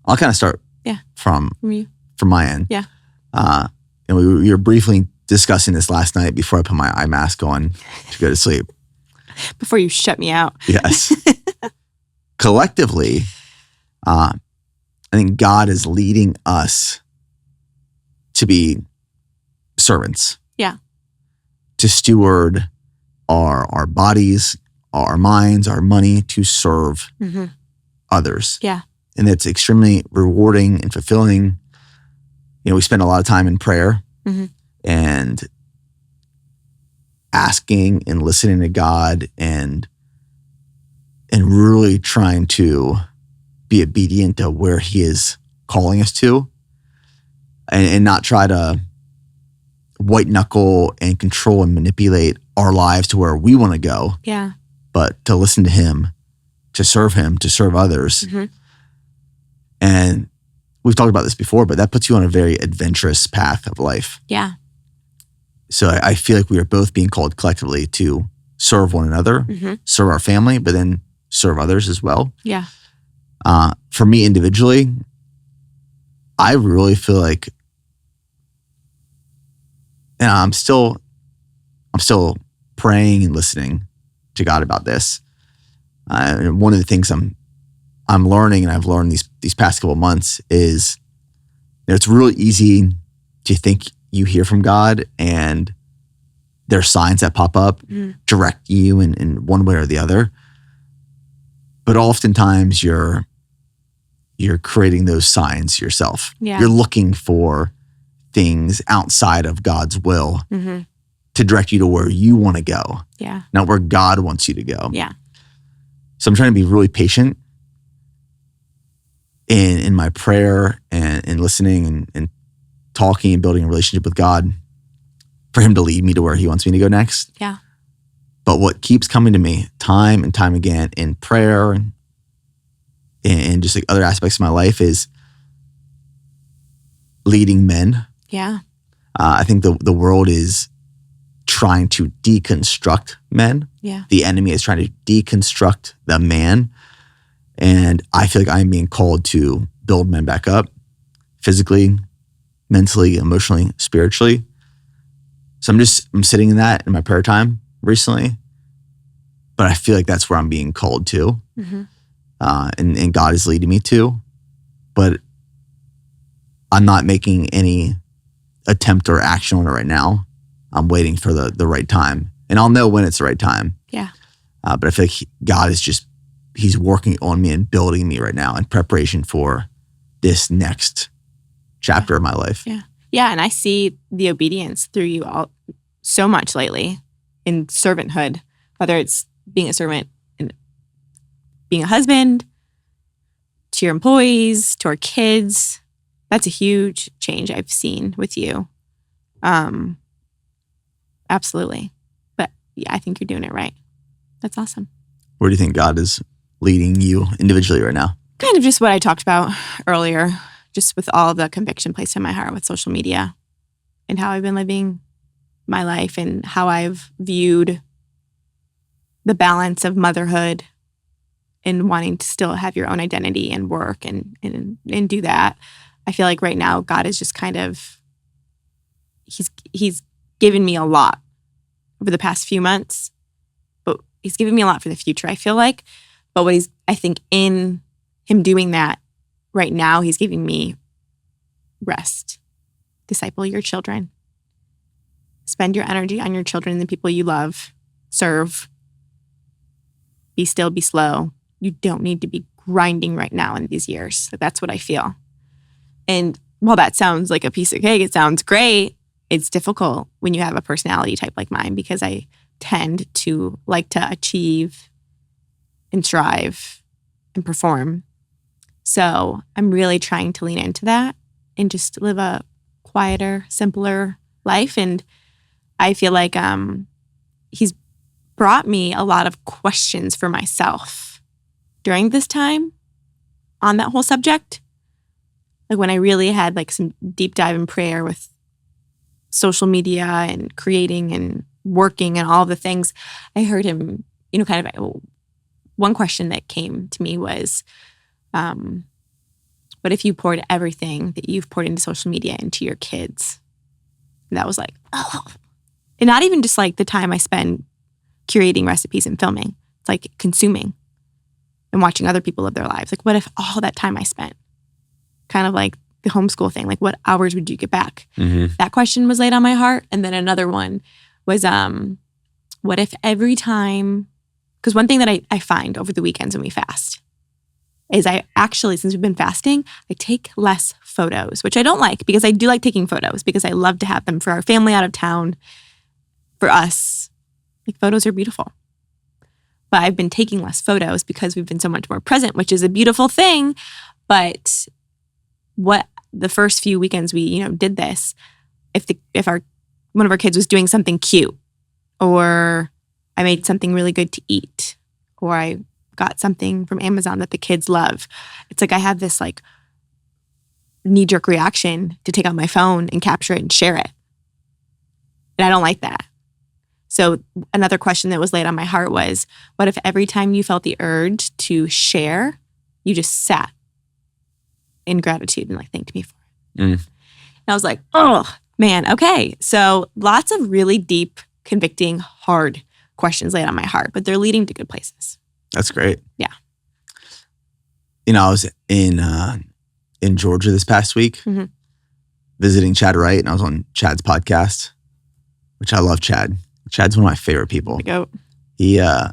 I'll kind of start from you. From my end. Yeah. And we were briefly discussing this last night before I put my eye mask on to go to sleep. Before you shut me out. Yes. Collectively, I think God is leading us to be servants. Yeah. To steward our bodies, our minds, our money, to serve others. Yeah. And it's extremely rewarding and fulfilling. We spend a lot of time in prayer and asking and listening to God and really trying to be obedient to where He is calling us to, and not try to white knuckle and control and manipulate our lives to where we want to go. Yeah. But to listen to Him, to serve others. And we've talked about this before, but that puts you on a very adventurous path of life. Yeah. So I feel like we are both being called collectively to serve one another, serve our family, but then serve others as well. Yeah. For me individually, I really feel like, and I'm still praying and listening to God about this. And one of the things I'm learning, and I've learned these past couple of months, is it's really easy to think you hear from God and there are signs that pop up, direct you in one way or the other. But oftentimes you're creating those signs yourself. Yeah. You're looking for things outside of God's will to direct you to where you want to go. Yeah. Not where God wants you to go. Yeah. So I'm trying to be really patient in my prayer and listening and talking and building a relationship with God for Him to lead me to where He wants me to go next. Yeah. But what keeps coming to me time and time again in prayer and just like other aspects of my life is leading men. Yeah. I think the world is trying to deconstruct men. Yeah. The enemy is trying to deconstruct the man. And I feel like I'm being called to build men back up physically, mentally, emotionally, spiritually. So I'm sitting in that in my prayer time recently, but I feel like that's where I'm being called to. And God is leading me to, but I'm not making any attempt or action on it right now. I'm waiting for the right time, and I'll know when it's the right time. Yeah. But I feel like God is He's working on me and building me right now in preparation for this next chapter of my life. Yeah. Yeah. And I see the obedience through you all so much lately in servanthood, whether it's being a servant and being a husband, to your employees, to our kids. That's a huge change I've seen with you. Absolutely. But yeah, I think you're doing it right. That's awesome. Where do you think God is leading you individually right now? Kind of just what I talked about earlier, just with all the conviction placed in my heart with social media and how I've been living my life and how I've viewed the balance of motherhood and wanting to still have your own identity and work and do that. I feel like right now God is just kind of, he's given me a lot over the past few months, but He's given me a lot for the future, I feel like. But I think in Him doing that right now, He's giving me rest. Disciple your children. Spend your energy on your children and the people you love. Serve. Be still, be slow. You don't need to be grinding right now in these years. That's what I feel. And while that sounds like a piece of cake, it sounds great, it's difficult when you have a personality type like mine, because I tend to like to achieve and strive and perform. So I'm really trying to lean into that and just live a quieter, simpler life. And I feel like He's brought me a lot of questions for myself during this time on that whole subject. Like when I really had like some deep dive in prayer with social media and creating and working and all the things, I heard Him, kind of one question that came to me was, what if you poured everything that you've poured into social media into your kids? And that was like, oh. And not even just like the time I spend curating recipes and filming. It's like consuming and watching other people live their lives. Like, what if all that time I spent, kind of like the homeschool thing, like what hours would you get back? Mm-hmm. That question was laid on my heart. And then another one was, what if every time, because one thing that I find over the weekends when we fast is I actually, since we've been fasting, I take less photos, which I don't like because I do like taking photos because I love to have them for our family out of town. For us, like photos are beautiful. But I've been taking less photos because we've been so much more present, which is a beautiful thing. But what the first few weekends we, did this, if one of our kids was doing something cute, or I made something really good to eat, or I got something from Amazon that the kids love, it's like I have this like knee-jerk reaction to take out my phone and capture it and share it. And I don't like that. So another question that was laid on my heart was, what if every time you felt the urge to share, you just sat in gratitude and like thanked me for it? And I was like, oh, man, okay. So lots of really deep, convicting, hard questions laid on my heart, but they're leading to good places. That's great. Yeah. I was in Georgia this past week, visiting Chad Wright, and I was on Chad's podcast, which I love Chad. Chad's one of my favorite people. He, every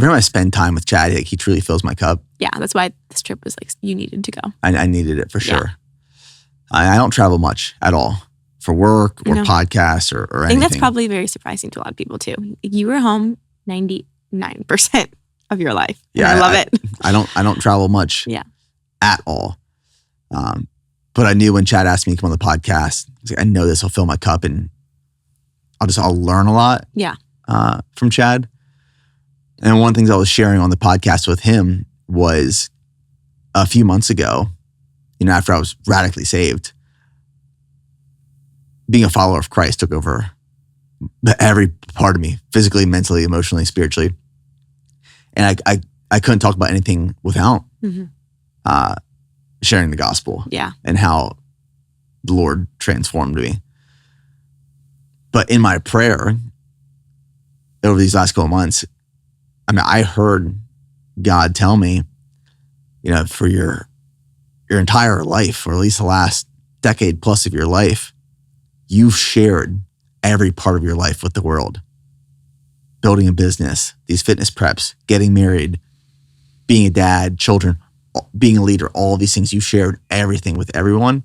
time I spend time with Chad, he truly fills my cup. Yeah, that's why this trip was like, you needed to go. I needed it for sure. I don't travel much at all for work or podcasts or anything. I think that's probably very surprising to a lot of people too. You were home 99% of your life. Yeah, I love it. I don't travel much. At all. But I knew when Chad asked me to come on the podcast, I was like, I know this will fill my cup and I'll learn a lot. From Chad. And one of the things I was sharing on the podcast with him was a few months ago, after I was radically saved, being a follower of Christ took over every part of me, physically, mentally, emotionally, spiritually. And I couldn't talk about anything without sharing the gospel. And how the Lord transformed me. But in my prayer over these last couple of months, I heard God tell me, for your entire life, or at least the last decade plus of your life, you've shared every part of your life with the world. Building a business, these fitness preps, getting married, being a dad, children, being a leader, all of these things, you shared everything with everyone.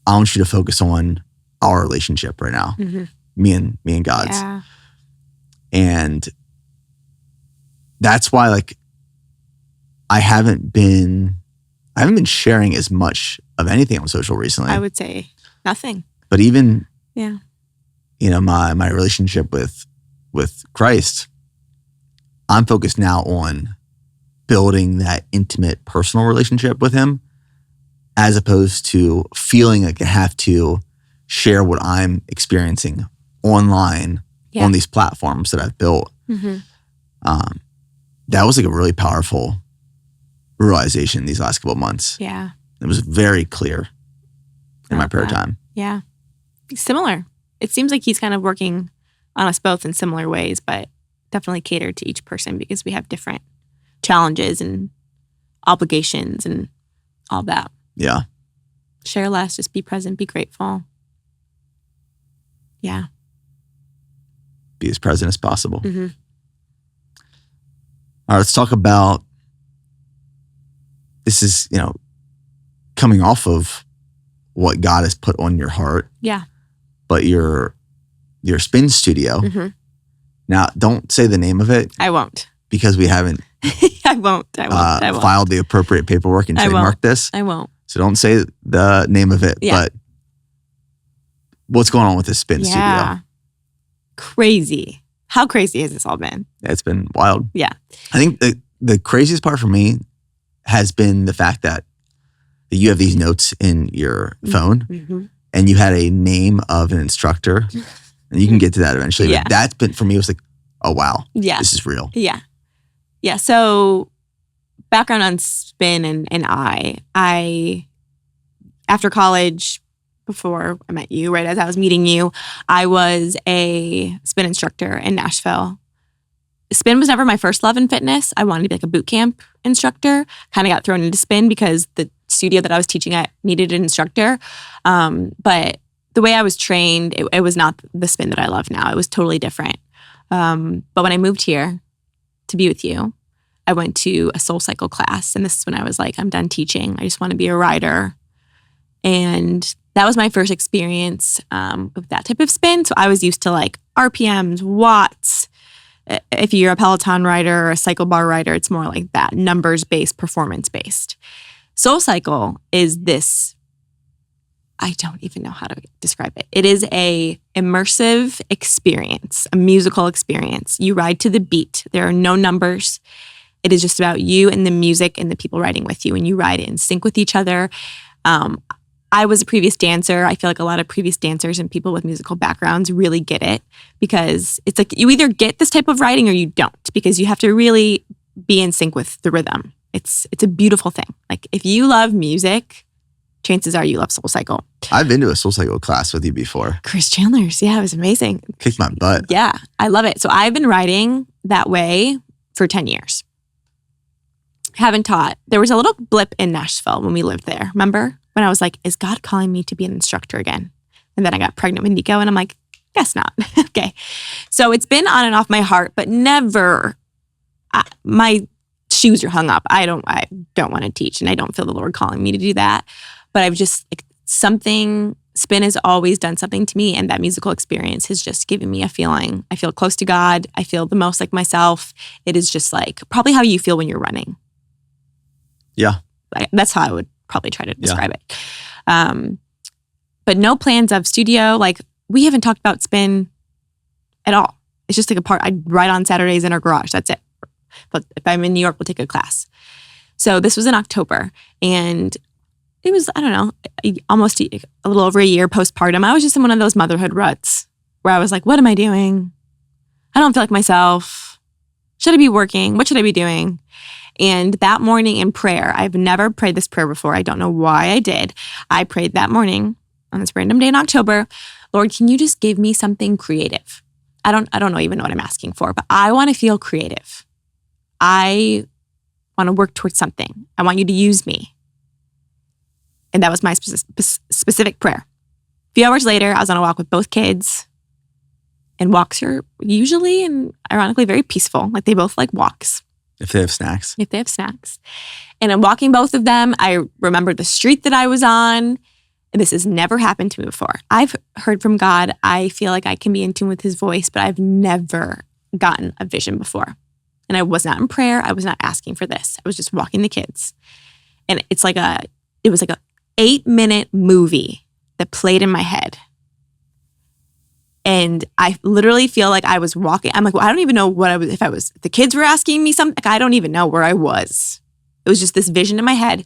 I want you to focus on our relationship right now, me and God's. And that's why, like, I haven't been sharing as much of anything on social recently. I would say nothing. But even, my relationship with Christ, I'm focused now on building that intimate personal relationship with him, as opposed to feeling like I have to share what I'm experiencing online on these platforms that I've built. That was like a really powerful realization these last couple of months. It was very clear in my prayer time. Similar. It seems like he's kind of working on us both in similar ways, but definitely catered to each person because we have different challenges and obligations and all that. Share less, just be present, be grateful. Be as present as possible. All right, let's talk about, this is, coming off of what God has put on your heart. But your spin studio. Now, don't say the name of it. I won't. Because we haven't I won't. filed the appropriate paperwork and trademarked this. I won't. So don't say the name of it. But what's going on with this spin studio? Crazy. How crazy has this all been? It's been wild. I think the craziest part for me has been the fact that you have these notes in your phone and you had a name of an instructor, and you can get to that eventually. But that's been, for me, it was like, oh, wow. This is real. So background on spin and I after college, before I met you, right as I was meeting you, I was a spin instructor in Nashville. Spin was never my first love in fitness. I wanted to be like a boot camp instructor. Kind of got thrown into spin because the studio that I was teaching at needed an instructor. But the way I was trained, it was not the spin that I love now. It was totally different. But when I moved here to be with you, I went to a SoulCycle class. And this is when I was like, I'm done teaching. I just want to be a rider. And that was my first experience with that type of spin. So I was used to like RPMs, watts. If you're a Peloton rider or a cycle bar rider, it's more like that, numbers-based, performance-based. SoulCycle is this, I don't even know how to describe it. It is a immersive experience, a musical experience. You ride to the beat. There are no numbers. It is just about you and the music and the people riding with you, and you ride in sync with each other. I was a previous dancer. I feel like a lot of previous dancers and people with musical backgrounds really get it, because it's like you either get this type of riding or you don't, because you have to really be in sync with the rhythm. It's a beautiful thing. Like if you love music, chances are you love SoulCycle. I've been to a SoulCycle class with you before. Chris Chandler's. Yeah, it was amazing. Kicked my butt. Yeah, I love it. So I've been riding that way for 10 years. Haven't taught. There was a little blip in Nashville when we lived there. Remember? When I was like, is God calling me to be an instructor again? And then I got pregnant with Nico and I'm like, guess not. Okay. So it's been on and off my heart, but never, my shoes are hung up. I don't want to teach, and I don't feel the Lord calling me to do that. But I've just like spin has always done something to me. And that musical experience has just given me a feeling. I feel close to God. I feel the most like myself. It is just like probably how you feel when you're running. Yeah. That's how I would probably try to describe it. But no plans of studio. Like we haven't talked about spin at all. It's just like a part I ride on Saturdays in our garage. That's it. But if I'm in New York, we'll take a class. So this was in October, and it was, I don't know, almost a little over a year postpartum. I was just in one of those motherhood ruts where I was like, what am I doing? I don't feel like myself. Should I be working? What should I be doing? And that morning in prayer, I've never prayed this prayer before. I don't know why I did. I prayed that morning on this random day in October, Lord, can you just give me something creative? I don't even know what I'm asking for, but I want to feel creative. I want to work towards something. I want you to use me. And that was my specific prayer. A few hours later, I was on a walk with both kids. And walks are usually and ironically very peaceful. Like they both like walks. If they have snacks. If they have snacks. And I'm walking both of them. I remember the street that I was on. And this has never happened to me before. I've heard from God. I feel like I can be in tune with his voice, but I've never gotten a vision before. And I was not in prayer. I was not asking for this. I was just walking the kids. And it was like a 8-minute movie that played in my head. And I literally feel like I was walking. I'm like, well, I don't even know what I was, if the kids were asking me something, like, I don't even know where I was. It was just this vision in my head.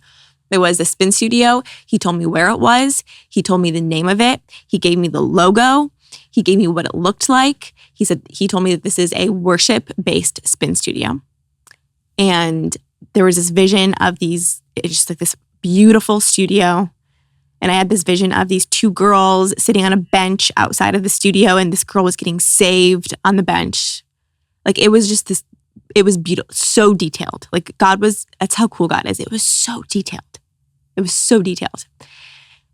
There was a spin studio. He told me where it was. He told me the name of it. He gave me the logo. He gave me what it looked like. He told me that this is a worship-based spin studio. And there was this vision of it's just like this beautiful studio. And I had this vision of these two girls sitting on a bench outside of the studio, and this girl was getting saved on the bench. Like it was just it was beautiful, so detailed. Like that's how cool God is. It was so detailed. It was so detailed.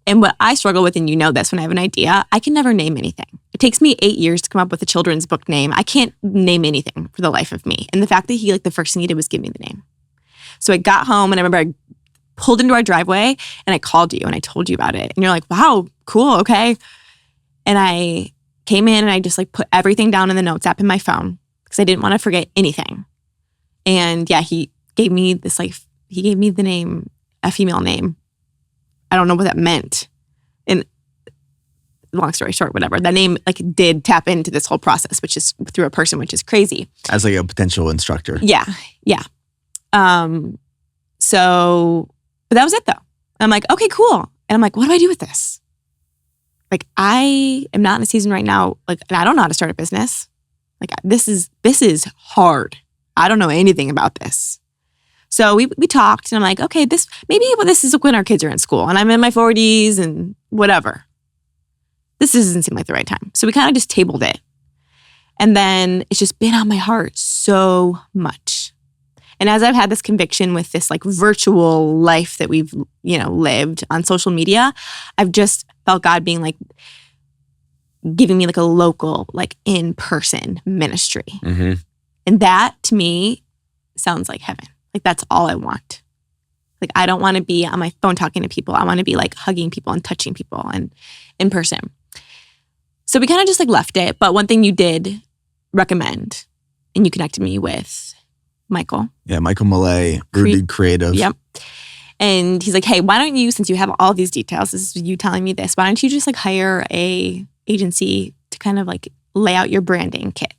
And what I struggle with, and you know this, when I have an idea, I can never name anything. It takes me 8 years to come up with a children's book name. I can't name anything for the life of me. And the fact that the first thing he did was give me the name. So I got home, and I remember I pulled into our driveway and I called you and I told you about it. And you're like, wow, cool, okay. And I came in and I just put everything down in the notes app in my phone because I didn't want to forget anything. And yeah, he gave me the name, a female name. I don't know what that meant. And long story short, whatever. That name did tap into this whole process, which is through a person, which is crazy. As a potential instructor. Yeah. So, but that was it though. I'm like, okay, cool. And I'm like, what do I do with this? I am not in a season right now. And I don't know how to start a business. This is hard. I don't know anything about this. So we talked and I'm like, okay, this is when our kids are in school and I'm in my 40s and whatever. this doesn't seem like the right time. So we kind of just tabled it. And then it's just been on my heart so much. And as I've had this conviction with this like virtual life that we've, lived on social media, I've just felt God being like, giving me like a local, like in-person ministry. Mm-hmm. And that to me sounds like heaven. Like that's all I want. Like I don't want to be on my phone talking to people. I want to be like hugging people and touching people and in person. So we kind of just like left it. But one thing you did recommend, and you connected me with Michael. Yeah, Michael Millay, Rooted Creative. Yep. And he's like, hey, why don't you, since you have all these details, this is you telling me this, why don't you just like hire a agency to kind of like lay out your branding kit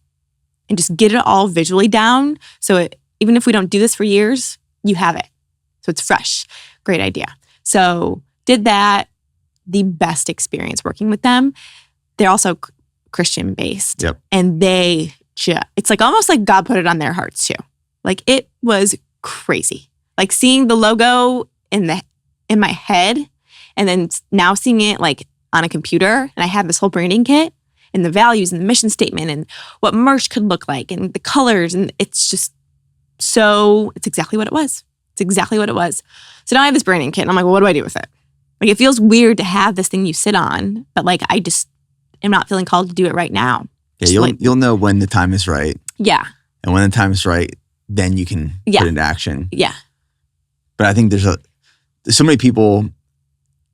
and just get it all visually down. So even if we don't do this for years, you have it. So it's fresh. Great idea. So did that. The best experience working with them. They're also Christian based. Yep. And it's like almost like God put it on their hearts too. Like it was crazy. Like seeing the logo in my head and then now seeing it like on a computer, and I have this whole branding kit and the values and the mission statement and what merch could look like and the colors, and it's just it's exactly what it was. It's exactly what it was. So now I have this branding kit and I'm like, well, what do I do with it? Like it feels weird to have this thing you sit on, but like I just am not feeling called to do it right now. Yeah, you'll know when the time is right. Yeah. And when the time is right, then you can put it into action. Yeah. But I think there's so many people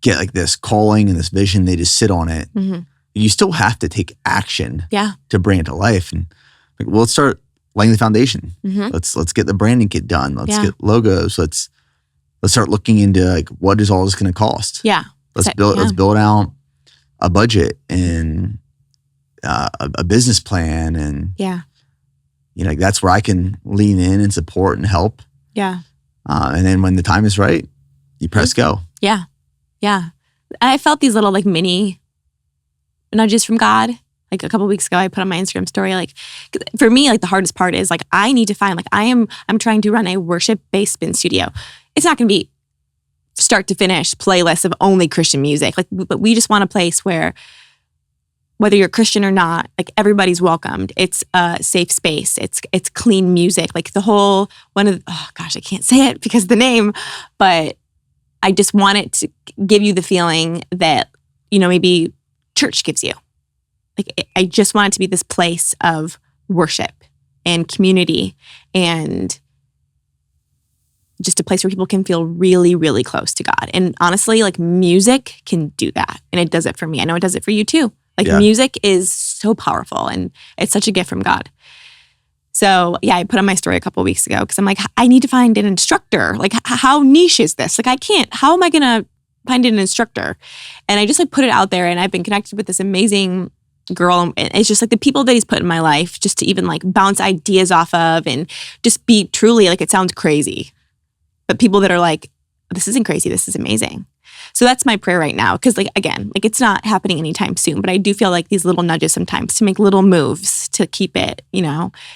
get like this calling and this vision, they just sit on it. Mm-hmm. You still have to take action to bring it to life. And like, well, let's start laying the foundation. Mm-hmm. Let's get the branding kit done. Let's get logos. Let's start looking into like what is all this going to cost. Yeah. Let's build out a budget and a business plan, and that's where I can lean in and support and help. Yeah. And then when the time is right, you press go. Yeah. Yeah. And I felt these little like mini nudges from God. Like a couple of weeks ago, I put on my Instagram story, like for me, like the hardest part is like, I need to find, like I'm trying to run a worship-based spin studio. It's not going to be start to finish playlists of only Christian music. Like, but we just want a place where whether you're Christian or not, like everybody's welcomed. It's a safe space. It's clean music. Like the whole I can't say it because of the name, but I just want it to give you the feeling that, maybe church gives you. Like I just want it to be this place of worship and community and just a place where people can feel really, really close to God. And honestly, like music can do that. And it does it for me. I know it does it for you too. Like music is so powerful and it's such a gift from God. So I put on my story a couple of weeks ago because I'm like, I need to find an instructor. Like how niche is this? Like how am I going to find an instructor? And I just like put it out there, and I've been connected with this amazing girl. And it's just like the people that he's put in my life just to even like bounce ideas off of and just be truly like, it sounds crazy, but people that are like, this isn't crazy. This is amazing. So that's my prayer right now. Cause like, again, like it's not happening anytime soon, but I do feel like these little nudges sometimes to make little moves to keep it,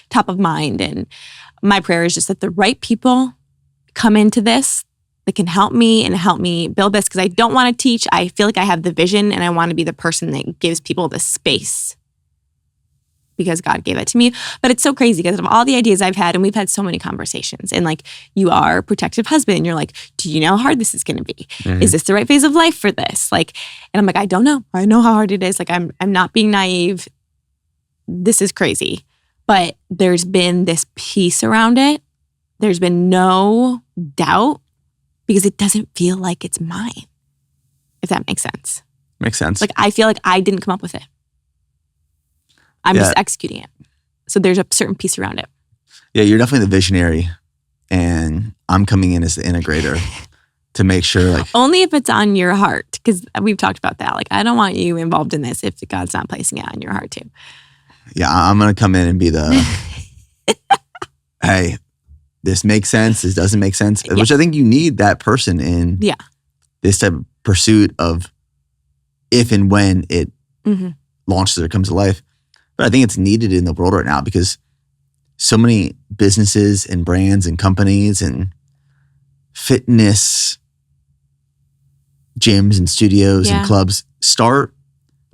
top of mind. And my prayer is just that the right people come into this that can help me build this. Cause I don't want to teach. I feel like I have the vision and I want to be the person that gives people the space because God gave it to me. But it's so crazy because of all the ideas I've had, and we've had so many conversations, and like you are a protective husband and you're like, do you know how hard this is going to be? Mm-hmm. Is this the right phase of life for this? Like, and I'm like, I don't know. I know how hard it is. Like I'm not being naive. This is crazy. But there's been this peace around it. There's been no doubt because it doesn't feel like it's mine. If that makes sense. Makes sense. Like I feel like I didn't come up with it. I'm just executing it. So there's a certain piece around it. Yeah, you're definitely the visionary. And I'm coming in as the integrator to make sure like... Only if it's on your heart. Because we've talked about that. Like, I don't want you involved in this if God's not placing it on your heart too. Yeah, I'm going to come in and be the... hey, this makes sense. This doesn't make sense. Yeah. Which I think you need that person in this type of pursuit of if and when it launches or comes to life. But I think it's needed in the world right now because so many businesses and brands and companies and fitness gyms and studios and clubs start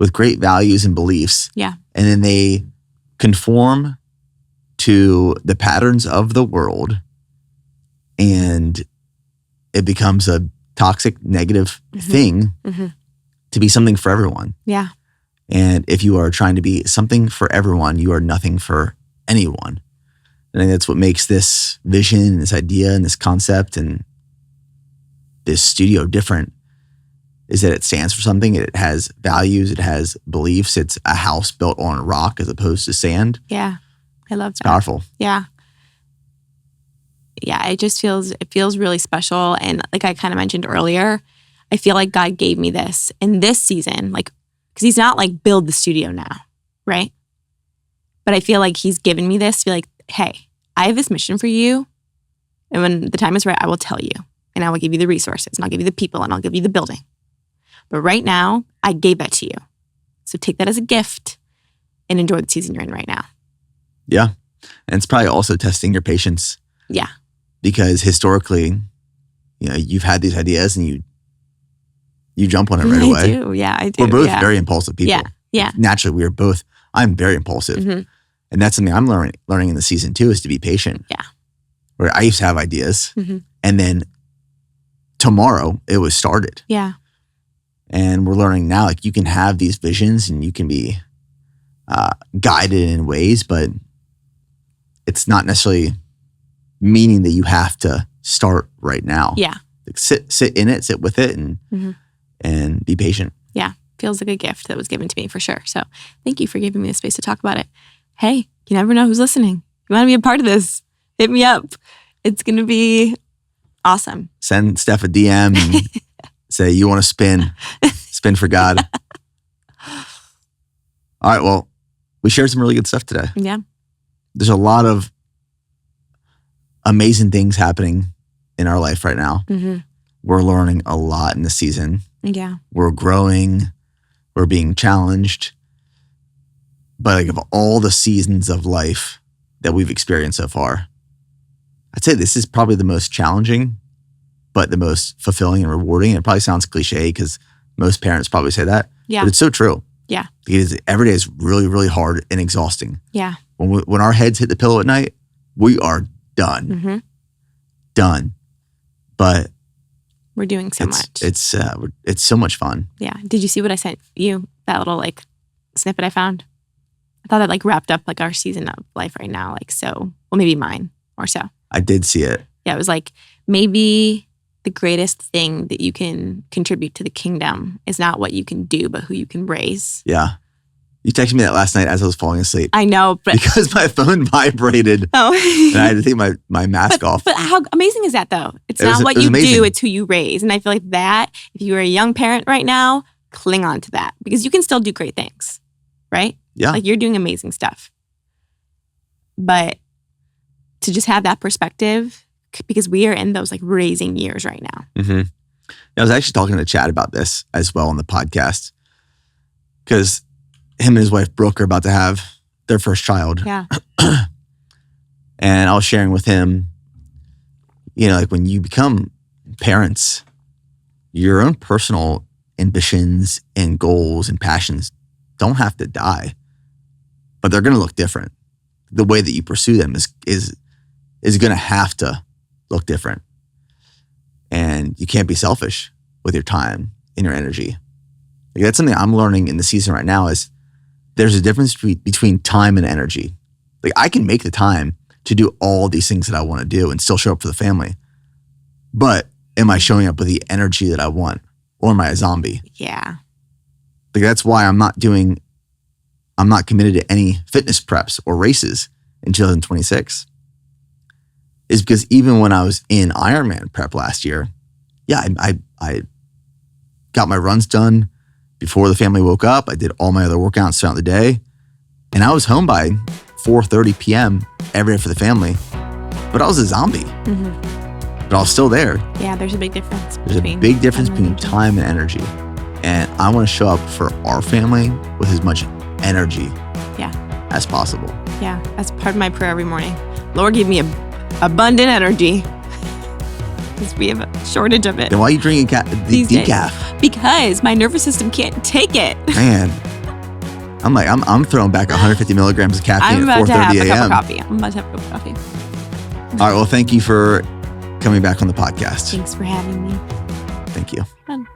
with great values and beliefs. Yeah. And then they conform to the patterns of the world, and it becomes a toxic, negative thing to be something for everyone. Yeah. And if you are trying to be something for everyone, you are nothing for anyone. And I think that's what makes this vision, this idea, and this concept, and this studio different, is that it stands for something. It has values. It has beliefs. It's a house built on rock as opposed to sand. Yeah. I love that. It's powerful. Yeah. Yeah. It feels really special. And like I kind of mentioned earlier, I feel like God gave me this in this season, like, because he's not like build the studio now, right? But I feel like he's given me this to be like, hey, I have this mission for you. And when the time is right, I will tell you. And I will give you the resources, and I'll give you the people, and I'll give you the building. But right now, I gave that to you. So take that as a gift and enjoy the season you're in right now. Yeah. And it's probably also testing your patience. Yeah. Because historically, you've had these ideas and you jump on it right away. I do. Yeah, I do. We're both very impulsive people. Yeah. Yeah. Naturally, I'm very impulsive. And that's something I'm learning in the season too, is to be patient. Yeah. Where I used to have ideas and then tomorrow it was started. Yeah. And we're learning now, like, you can have these visions and you can be guided in ways, but it's not necessarily meaning that you have to start right now. Yeah. Like, sit in it, sit with it, and be patient. Yeah. Feels like a gift that was given to me for sure. So thank you for giving me the space to talk about it. Hey, you never know who's listening. You want to be a part of this? Hit me up. It's going to be awesome. Send Stef a DM and say, you want to spin for God. All right. Well, we shared some really good stuff today. Yeah. There's a lot of amazing things happening in our life right now. We're learning a lot in this season. Yeah. We're growing. We're being challenged. But like, of all the seasons of life that we've experienced so far, I'd say this is probably the most challenging, but the most fulfilling and rewarding. And it probably sounds cliche because most parents probably say that. Yeah. But it's so true. Yeah. Because every day is really, really hard and exhausting. Yeah. When our heads hit the pillow at night, we are done. Done. But we're doing so much. It's so much fun. Yeah. Did you see what I sent you? That little like snippet I found? I thought that like wrapped up like our season of life right now. Like, so, well, maybe mine or so. I did see it. Yeah. It was like, maybe the greatest thing that you can contribute to the kingdom is not what you can do, but who you can raise. Yeah. You texted me that last night as I was falling asleep. I know, but because my phone vibrated. Oh. And I had to take my mask off. But how amazing is that though? It's not what you do, it's who you raise. And I feel like that, if you are a young parent right now, cling on to that because you can still do great things, right? Yeah. Like you're doing amazing stuff. But to just have that perspective, because we are in those like raising years right now. I was actually talking to Chad about this as well on the podcast because him and his wife Brooke are about to have their first child. Yeah. And I was sharing with him, like when you become parents, your own personal ambitions and goals and passions don't have to die, but they're going to look different. The way that you pursue them is going to have to look different. And you can't be selfish with your time and your energy. Like, that's something I'm learning in the season right now is there's a difference between time and energy. Like, I can make the time to do all these things that I want to do and still show up for the family. But am I showing up with the energy that I want? Or am I a zombie? Yeah. Like, that's why I'm not committed to any fitness preps or races in 2026. Is because even when I was in Ironman prep last year, I got my runs done before the family woke up. I did all my other workouts throughout the day. And I was home by 4:30 p.m. every day for the family. But I was a zombie. But I was still there. Yeah, there's a big difference. There's a big difference between time and energy. And I want to show up for our family with as much energy as possible. Yeah, that's part of my prayer every morning. Lord, give me abundant energy. Because we have a shortage of it. Then why are you drinking decaf? Because my nervous system can't take it. Man, I'm like, I'm throwing back 150 milligrams of caffeine at 4:30 a.m. I'm about to have a cup of coffee. All right. Well, thank you for coming back on the podcast. Thanks for having me. Thank you. Fun.